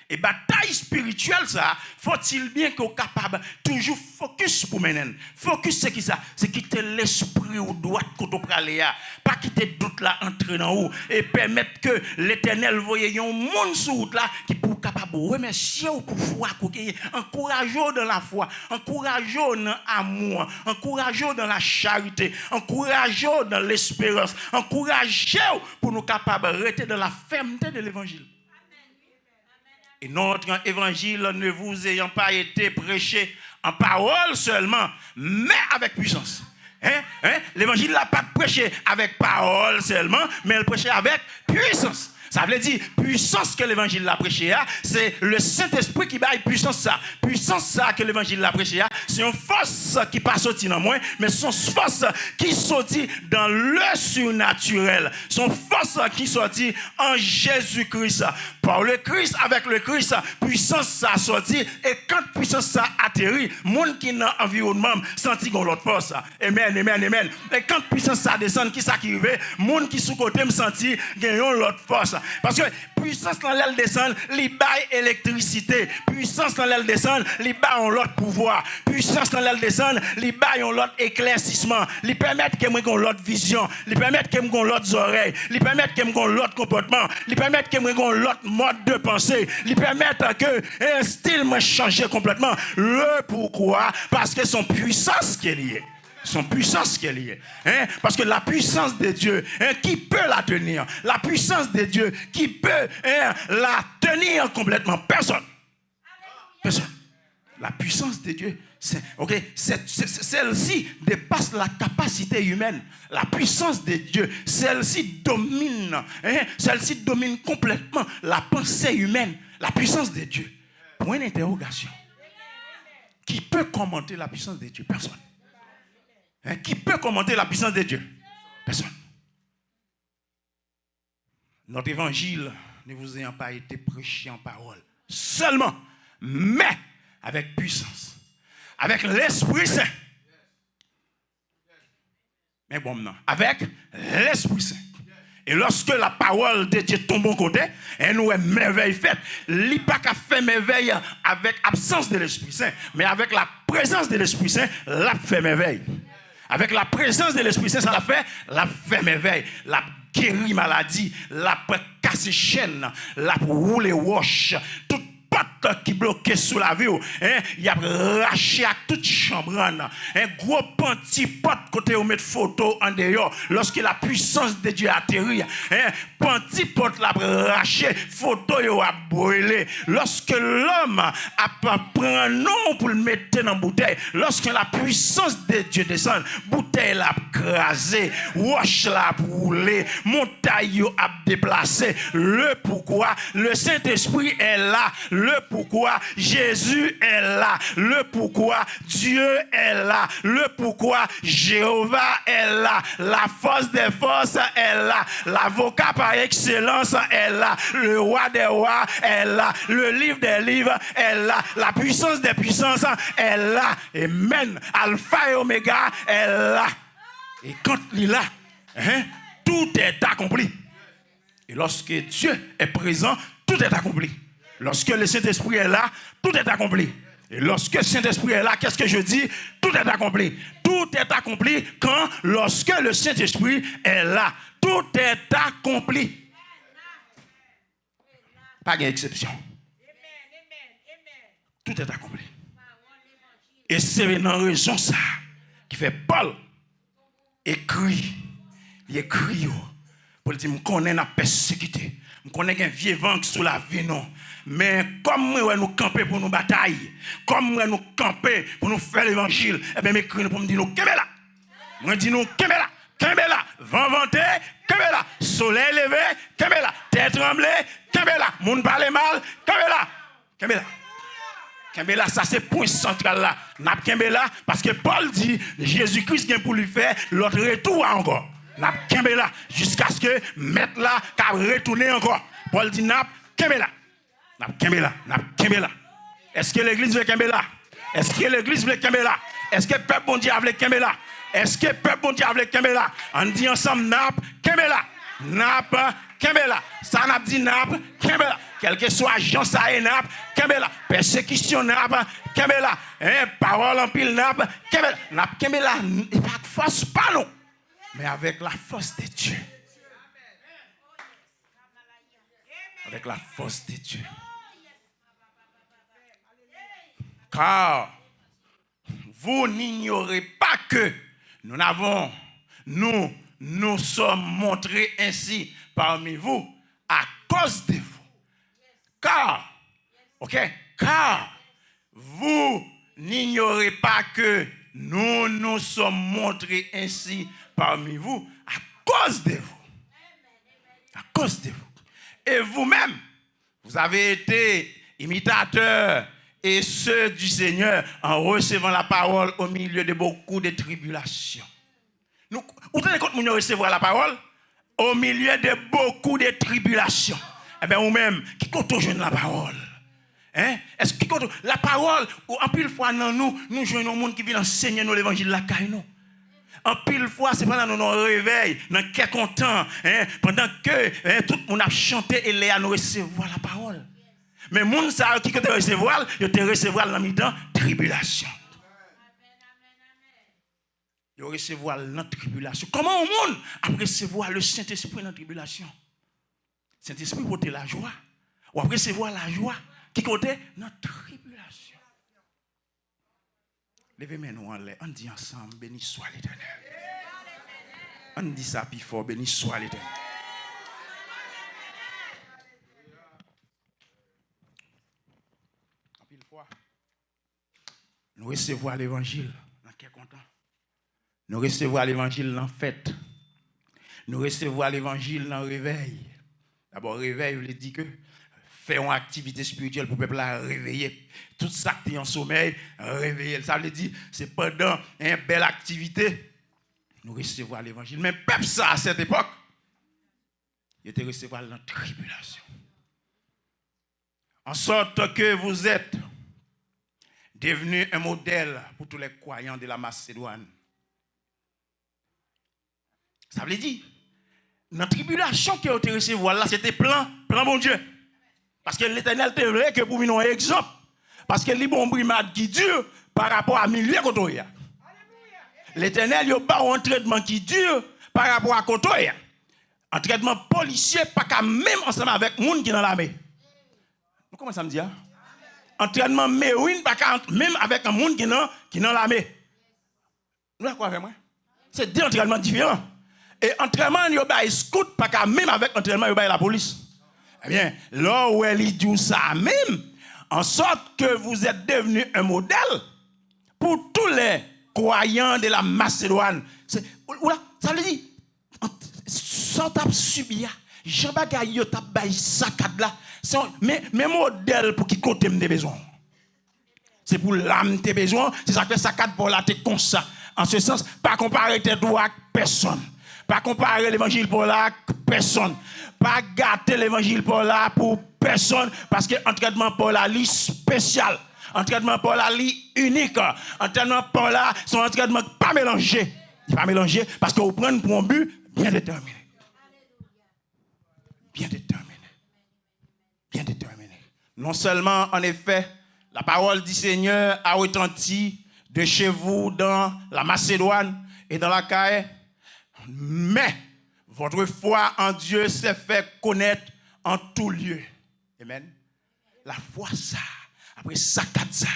Et bataille spirituelle, ça, faut-il bien qu'on soit capable toujours focus pour mener. Focus, c'est qui ça? C'est quitter l'esprit ou droit qu'on doit aller à. Pas quitter doute là, entrer dans où. Et permettre que l'Éternel voyait un monde sur route là qui pour capable de remercier ou pour foi. Encourageons dans la foi. Encourageons dans l'amour. Encourageons dans la charité. Encourageons dans l'espérance. Encourageons pour nous capables de rester dans la fermeté de l'évangile. Et notre évangile ne vous ayant pas été prêché en parole seulement, mais avec puissance. L'évangile n'a pas prêché avec parole seulement, mais elle prêchait avec puissance. Ça veut dire, puissance que l'évangile l'a prêché, c'est le Saint-Esprit qui baille puissance ça. Puissance ça que l'évangile l'a prêché, c'est une force qui pas sorti dans moi, mais son force qui sortit dans le surnaturel. Son force qui sortit en Jésus-Christ. Par le Christ, avec le Christ, puissance ça sorti. Et quand puissance ça atterrit, monde qui dans l'environnement senti qu'on l'autre force. Amen. Et quand puissance ça descend, qui ça qui arrive, monde qui sous côté me senti gagnons l'autre force. Parce que puissance dans l'aile descend, li baille électricité. Puissance dans l'aile descend, li baille l'autre pouvoir. Puissance dans l'aile descend, li baille l'autre éclaircissement. Li permettre que moi gon l'autre vision, li permettre que moi gon l'autre oreille, li permettre que moi gon l'autre comportement, li permettre que moi gon l'autre mode de pensée, li permettre que un style me changer complètement. Le pourquoi? Parce que son puissance qui est liée. Son puissance qui est liée. Parce que la puissance de Dieu, qui peut la tenir? La puissance de Dieu, qui peut la tenir complètement? Personne. Personne. La puissance de Dieu, celle-ci dépasse la capacité humaine. La puissance de Dieu, celle-ci domine. Celle-ci domine complètement la pensée humaine. La puissance de Dieu. Point d'interrogation. Qui peut commenter la puissance de Dieu? Personne. Qui peut commenter la puissance de Dieu? Personne. Notre évangile ne vous ayant pas été prêché en parole seulement, mais avec puissance, avec l'Esprit Saint. Mais bon, non, avec l'Esprit Saint. Et lorsque la parole de Dieu tombe au côté, et nous est merveille faite. Il n'y a pas qu'à faire merveille avec l'absence de l'Esprit Saint, mais avec la présence de l'Esprit Saint, l'a fait merveille. Avec la présence de l'Esprit Saint, ça l'a fait merveille. La guéri maladie, la cassé chaîne, la roulé roche, toute porte qui bloquait sous la vie, il a raché à toute chambre. Un gros pantipote côté où mettre photo en dehors. Lorsque la puissance de Dieu atterrit, pantipote l'a raché, photo yo a brûlé. Lorsque l'homme a pris un nom pour le mettre dans la bouteille, lorsque la puissance de Dieu descend, bouteille l'a crasé, roche l'a brûlé, montagne a déplacé. Le pourquoi le Saint-Esprit est là, le pourquoi Jésus est là, le pourquoi Dieu est là, le pourquoi Jéhovah est là, la force des forces est là, l'avocat par excellence est là, le roi des rois est là, le livre des livres est là, la puissance des puissances est là, amen, alpha et oméga est là. Et quand il est là, tout est accompli. Et lorsque Dieu est présent, tout est accompli. Lorsque le Saint-Esprit est là, tout est accompli. Et lorsque le Saint-Esprit est là, qu'est-ce que je dis? Tout est accompli. Tout est accompli lorsque le Saint-Esprit est là. Tout est accompli. Pas d'exception. Tout est accompli. Et c'est une raison ça qui fait Paul écrit. Il écrit pour dire, je connais la persécuté. Je connais un vieux vent sous la vie, non. Mais comme nous camper pour nous batailler, comme nous camper pour nous faire l'évangile, eh bien, m'écrit pour me dire, nous, Kembela. Moi, dis nous, Kembela. Kembela. Vent vanté, Kembela. Soleil levé, Kembela. Terre tremblée, Kembela. Moun parle mal, Kembela. Kembela. Kembela, ça c'est point central là. N'a Kembela, parce que Paul dit, Jésus-Christ vient pour lui faire l'autre retour encore. N'a Kembela, jusqu'à ce que mettre là, qu'a retourné encore. Paul dit, n'a Kembela. N'a Kembela, n'a Kembela. Est-ce que l'église veut Kembela? Est-ce que l'église veut Kembela? Est-ce que le peuple bon Dieu veut Kembela? Est-ce que le peuple bon Dieu veut Kembela? On dit ensemble, n'a Kembela. N'a Kembela. Ça n'a dit n'a Kembela. Quel que soit Jean ça n'a Kembela. Persécution n'a Kembela. Parole en pile n'a Kembela. N'a Kembela. Il pas de force pas non. Mais avec la force de Dieu. Avec la force de Dieu. Car vous n'ignorez pas que nous sommes montrés ainsi parmi vous à cause de vous. Car vous n'ignorez pas que nous sommes montrés ainsi parmi vous à cause de vous. À cause de vous. Et vous-même, vous avez été imitateurs et ceux du Seigneur en recevant la parole au milieu de beaucoup de tribulations. Vous tenez compte de recevoir la parole au milieu de beaucoup de tribulations. Eh bien, vous-même, qui compte jouer la parole? Est-ce que la parole, en pile fois, nous jouons un monde qui vient enseigner nous l'évangile de la caille, nous. En pile fois, c'est pendant nous réveil, dans quelques temps, pendant que tout le monde a chanté et les a nous recevoir la parole. Mais les gens qui te recevoir, ils te recevoir dans la tribulation. Ils recevoir dans la tribulation. Comment au monde a recevoir le Saint-Esprit dans la tribulation? Saint-Esprit porte la joie. Ou a recevoir la joie qui côté dans la tribulation. Levez-nous en l'air. On dit ensemble, béni soit l'Éternel. On dit ça plus fort, béni soit l'Éternel. Nous recevons l'évangile dans quel content. Nous recevons l'évangile dans fête. Nous recevons l'évangile dans réveil. D'abord, réveil, il dit que faire une activité spirituelle pour le peuple à réveiller. Tout ça qui est en sommeil, réveiller. Ça veut dire, c'est pendant une belle activité, nous recevons l'évangile. Mais le peuple, ça, à cette époque, il était recevoir dans la tribulation. En sorte que vous êtes devenu un modèle pour tous les croyants de la Macédoine. Ça veut dire, dans la tribulation qui a été reçue, voilà, c'était plan bon Dieu. Parce que l'Éternel te voulait que pour nous un exemple. Parce que les bons brimades qui durent par rapport à milieu côté. L'Éternel, il n'y a pas un traitement qui dure par rapport à côté. Un traitement policier, pas qu'à même ensemble avec les gens qui sont dans l'armée. Comment ça me dit? Entraînement méouine, même avec un monde qui est dans l'armée. Vous avez quoi avec moi? C'est deux entraînements différents. Et entraînement, il y a scout, même avec entraînement, il y a la police. Eh bien, là où elle dit ça même, en sorte que vous êtes devenu un modèle pour tous les croyants de la Macédoine. Ça veut dire, sans t'as subi, Jean Bagaille, t'as baillé saccade là. Mais modèle pour qui côté des besoins. C'est pour l'âme tes besoins, c'est ça que saccade pour la t'es comme ça. En ce sens, pas comparer tes droits avec personne. Pas comparer l'évangile pour la personne. Pas gâter l'évangile pour la pour personne. Parce que l'entraînement pour la lit spécial. Entraînement pour la lit unique. Entraînement pour la, son entraînement pas mélangé. Il pas mélangé parce que vous prenez pour un but bien déterminé. Bien déterminé. Bien déterminé. Non seulement, en effet, la parole du Seigneur a retenti de chez vous dans la Macédoine et dans la Caille, mais votre foi en Dieu s'est fait connaître en tout lieu. Amen. La foi, ça, après ça, ça,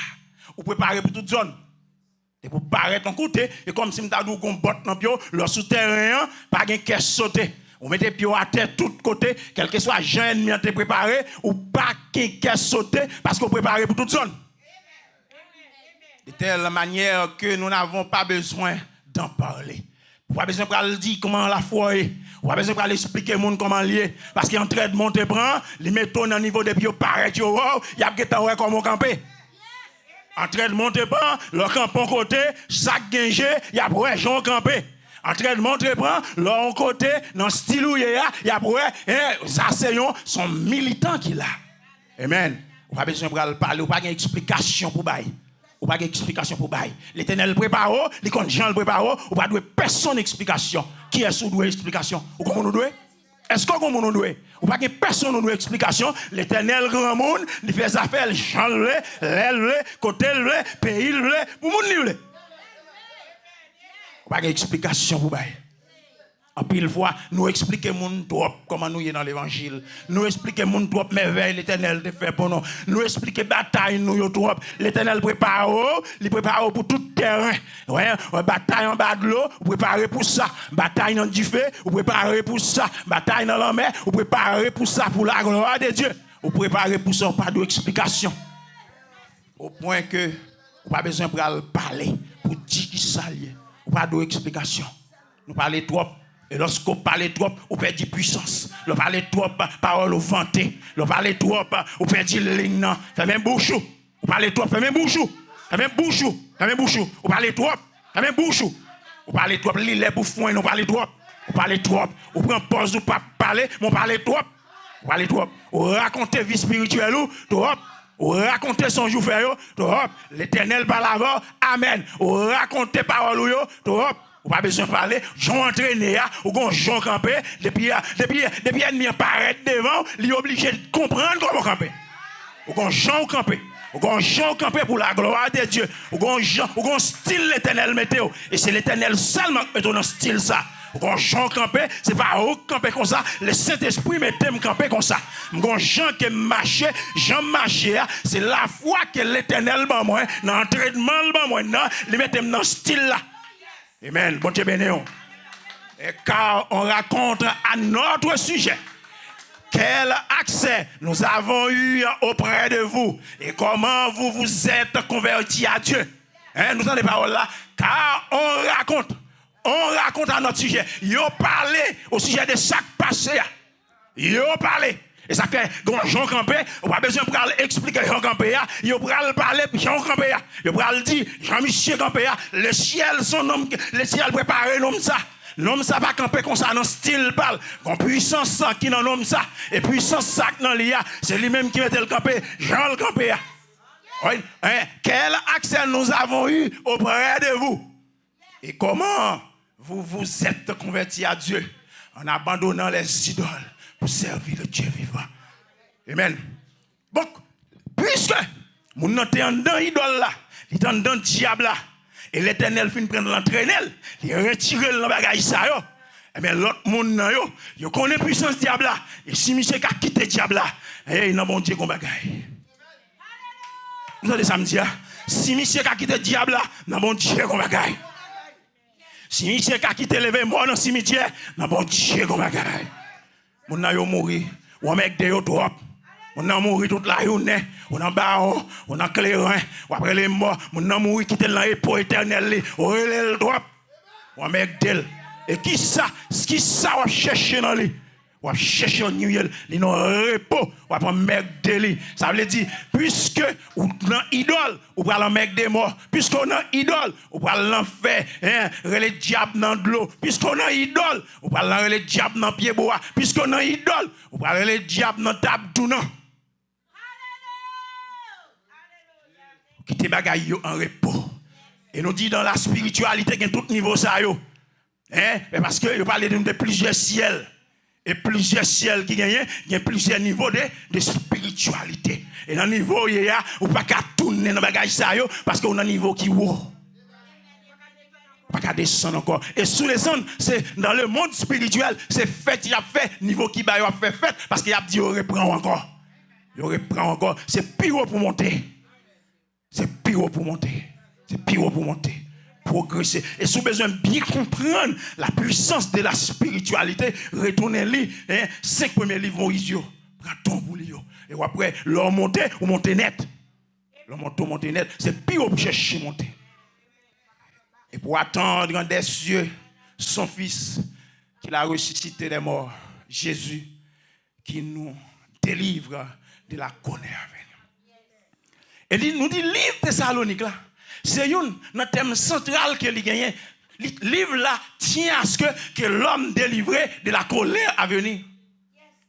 vous préparez pour toute zone. Et vous paraître en côté, et comme si vous avez dit qu'on botte dans le pied, le souterrain, pas de caisse sauter. Vous mettez pied à terre tous côtés, quel que soit jeune ennemi à te préparer, ou pas de caisse sauter, parce que vous préparez pour toute zone. De telle manière que nous n'avons pas besoin d'en parler. Vous n'avez pas besoin de dire comment la foi est. Vous n'avez pas besoin d'expliquer au monde comment lier. Parce qu'il y a un trait de monter prend, les mettons dans le niveau des pieds, paraît, il y a des comment camper. En train de monter prend, le campon côté, sac gingé, il y a pour Jean campé. En train de monter prend, l'autre côté, dans le style où il y a pour les assaillants sont militants qui là. Amen. Vous n'avez pas besoin de parler, vous n'avez pas d'explication pour bailler. Ou pas d'explication pour bail. L'Éternel prépare, les gens le préparent, ou pas de personne explication. Qui est sous doué explication? Ou comment nous doué? Est-ce qu'on nous doué? Ou pas que personne nous doué explication? L'Éternel grand monde, il fait affaires, gens le, l'aile, côté le, pays le, pour moun le. Ou pas d'explication pour bail. En pile fois, nous expliquons moun trop comment nous y est dans l'évangile. Nous expliquons moun trop merveille l'Éternel te fait pour nous. Nous expliquons bataille nous trop. L'Éternel prépare, il prépare pour tout terrain. Ouais, bataille en bas de l'eau, vous préparez pour ça. Bataille dans du feu, vous préparez pour ça. Bataille dans la mer, vous préparez pour ça, pour la gloire de Dieu. Vous préparez pour ça, pas d'explication. Au point que vous n'avez pas besoin de parler pour dire qui ça lié. Pas d'explication. Nous parlons trop. Et lorsqu'on parle trop, on perd de puissance. On parle trop, parole au vanté. On parle trop, on perd de ligne. Fait même bouchou. On parle trop, fait même bouchou. Fait même bouchou. Fait même bouchou. On parle trop, fait même bouchou. On parle trop, l'île pour foin, on parle trop. On parle trop. On prend pause ou pas parler, mais on parle trop. On parle trop. On raconte vie spirituelle ou trop. On raconte son jour fait trop. L'Éternel parle avant. Amen. On raconte parole ou trop. Ou pas besoin de parler, j'en entraîné, ou qu'on j'en campé, depuis ennemi apparaît devant, il est obligé de comprendre comment camper. Ou qu'on j'en campé, ou qu'on j'en campé pour la gloire de Dieu, ou qu'on style l'Éternel météo, et c'est l'Éternel seulement qui met dans style ça. Ou qu'on j'en campé, c'est pas où camper comme ça, le Saint-Esprit mettait me camper comme ça. Ou j'en qui marché, j'en marché, c'est la foi que l'Éternel m'a moi, dans l'entraînement moi, non, il mettait dans style là. Amen. Bon Dieu béni. Et car on raconte à notre sujet quel accès nous avons eu auprès de vous et comment vous vous êtes convertis à Dieu. Hein, nous avons des paroles là. Car on raconte à notre sujet. Yo parlé au sujet de chaque passé. Yo parlé. Et ça fait, Jean Campé, on n'a pas besoin de expliquer Jean Campé, il va parler Jean Campé, il va dire Jean-Michel Campé, le ciel, son homme, le ciel préparé, l'homme ça. L'homme ça va camper comme ça, dans style parle, con puissance ça qui dans l'homme ça, et puissance ça qui dans l'IA, c'est lui-même qui met le campé, Jean le Campé. Oui, hein? Quel accès nous avons eu auprès de vous? Et comment vous vous êtes convertis à Dieu en abandonnant les idoles pour servir le Dieu vivant. Amen. Donc, puisque nous sommes dans l'idole là, nous sommes dans le diable là, et l'Éternel finit prendre l'entraîner, il retire le bagage ça yo. Eh bien l'autre monde yo connaît puissance diable là. Et si monsieur a quitté diable là, il n'a bon Dieu qu'on bagaille. Vous entendez ça me dire? Si monsieur a quitté le diable là, dans mon Dieu qu'on bagaille. Si monsieur a quitté levé mort dans le cimetière, dans mon Dieu qu'on bagaille. Mon a yo mouri, ou mec de yo trop. On a mouru toute la journée, on a baron, on a clairin, ou après les morts, on a mouru quitter dans l'épo éternel, on relève le droit, on mec d'elle. Et qui ça on cherche dans lui? On cherche en nuit, il non repos, on prend mec d'elle. Ça veut dire, puisque on a idole, on prend le mec des morts, puisqu'on a idole, on prend l'enfer, le diable dans de l'eau, puisqu'on a idole, on prend le diable dans pied bois, puisqu'on a idole, on prend le diable dans table tout non. Quitter bagay yo en repos. Et nous dit dans la spiritualité qu'il y a tout niveau ça yo. Mais parce que yo parle de plusieurs ciels. Et plusieurs ciels qui gagnent, il y a plusieurs niveaux de spiritualité. Et dans le niveau il y a ou pas qu'à tourner dans bagay ça yo parce qu'on a un niveau qui haut. Pas qu'à descendre encore. Et sous les ondes, c'est dans le monde spirituel, c'est fait, il a fait niveau qui ba yo a fait parce qu'il a dit on reprend encore. On reprend encore, c'est pire pour monter. C'est pire pour monter. C'est pire pour monter. Progresser. Et si vous avez besoin de bien comprendre la puissance de la spiritualité, retournez-les. 5 premiers livres Moïse. Prends ton pour lire. Et après, l'homme monter ou monter net. L'homme monter net. C'est pire pour chercher monter. Et pour attendre des cieux son fils qu'il a ressuscité des morts, Jésus, qui nous délivre de la colère. Et nous dit livre Thessalonique là, c'est un thème central que il gagne. Livre là tient à ce que l'homme délivré de la colère à venir.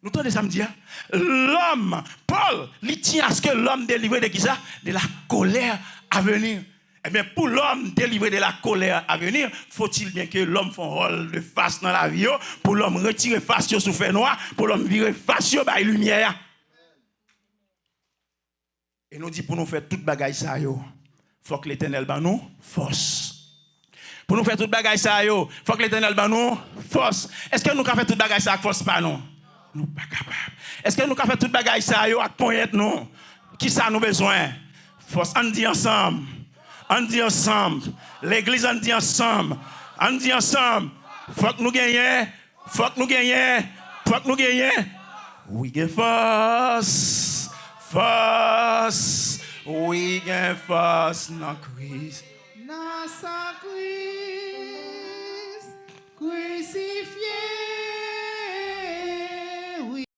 Nous entendez ça me dire? L'homme, Paul, il tient à ce que l'homme délivré de qui ça? De la colère à venir. Eh bien, pour l'homme délivré de la colère à venir, faut-il bien que l'homme fasse un rôle de face dans la vie, pour l'homme retirer face sous fait noir, pour l'homme virer face par la lumière. Et nous dit pour nous faire toute bagaille ça yo, faut que l'Éternel ban nous force. Pour nous faire toute bagaille ça yo, faut que l'Éternel ban nous force. Est-ce que nous pouvons faire toute bagaille ça avec force pas non? Nous pas capable. Est-ce que nous pouvons faire toute bagaille ça yo avec poignette non? Qui ça nous besoin? Force, on dit ensemble. On dit ensemble. L'église on dit ensemble. On dit ensemble. Faut que nous gagnions. Faut que nous gagnions. Faut que nous gagnions. We get force. Force, we get force, no Christ. Non, sans Christ.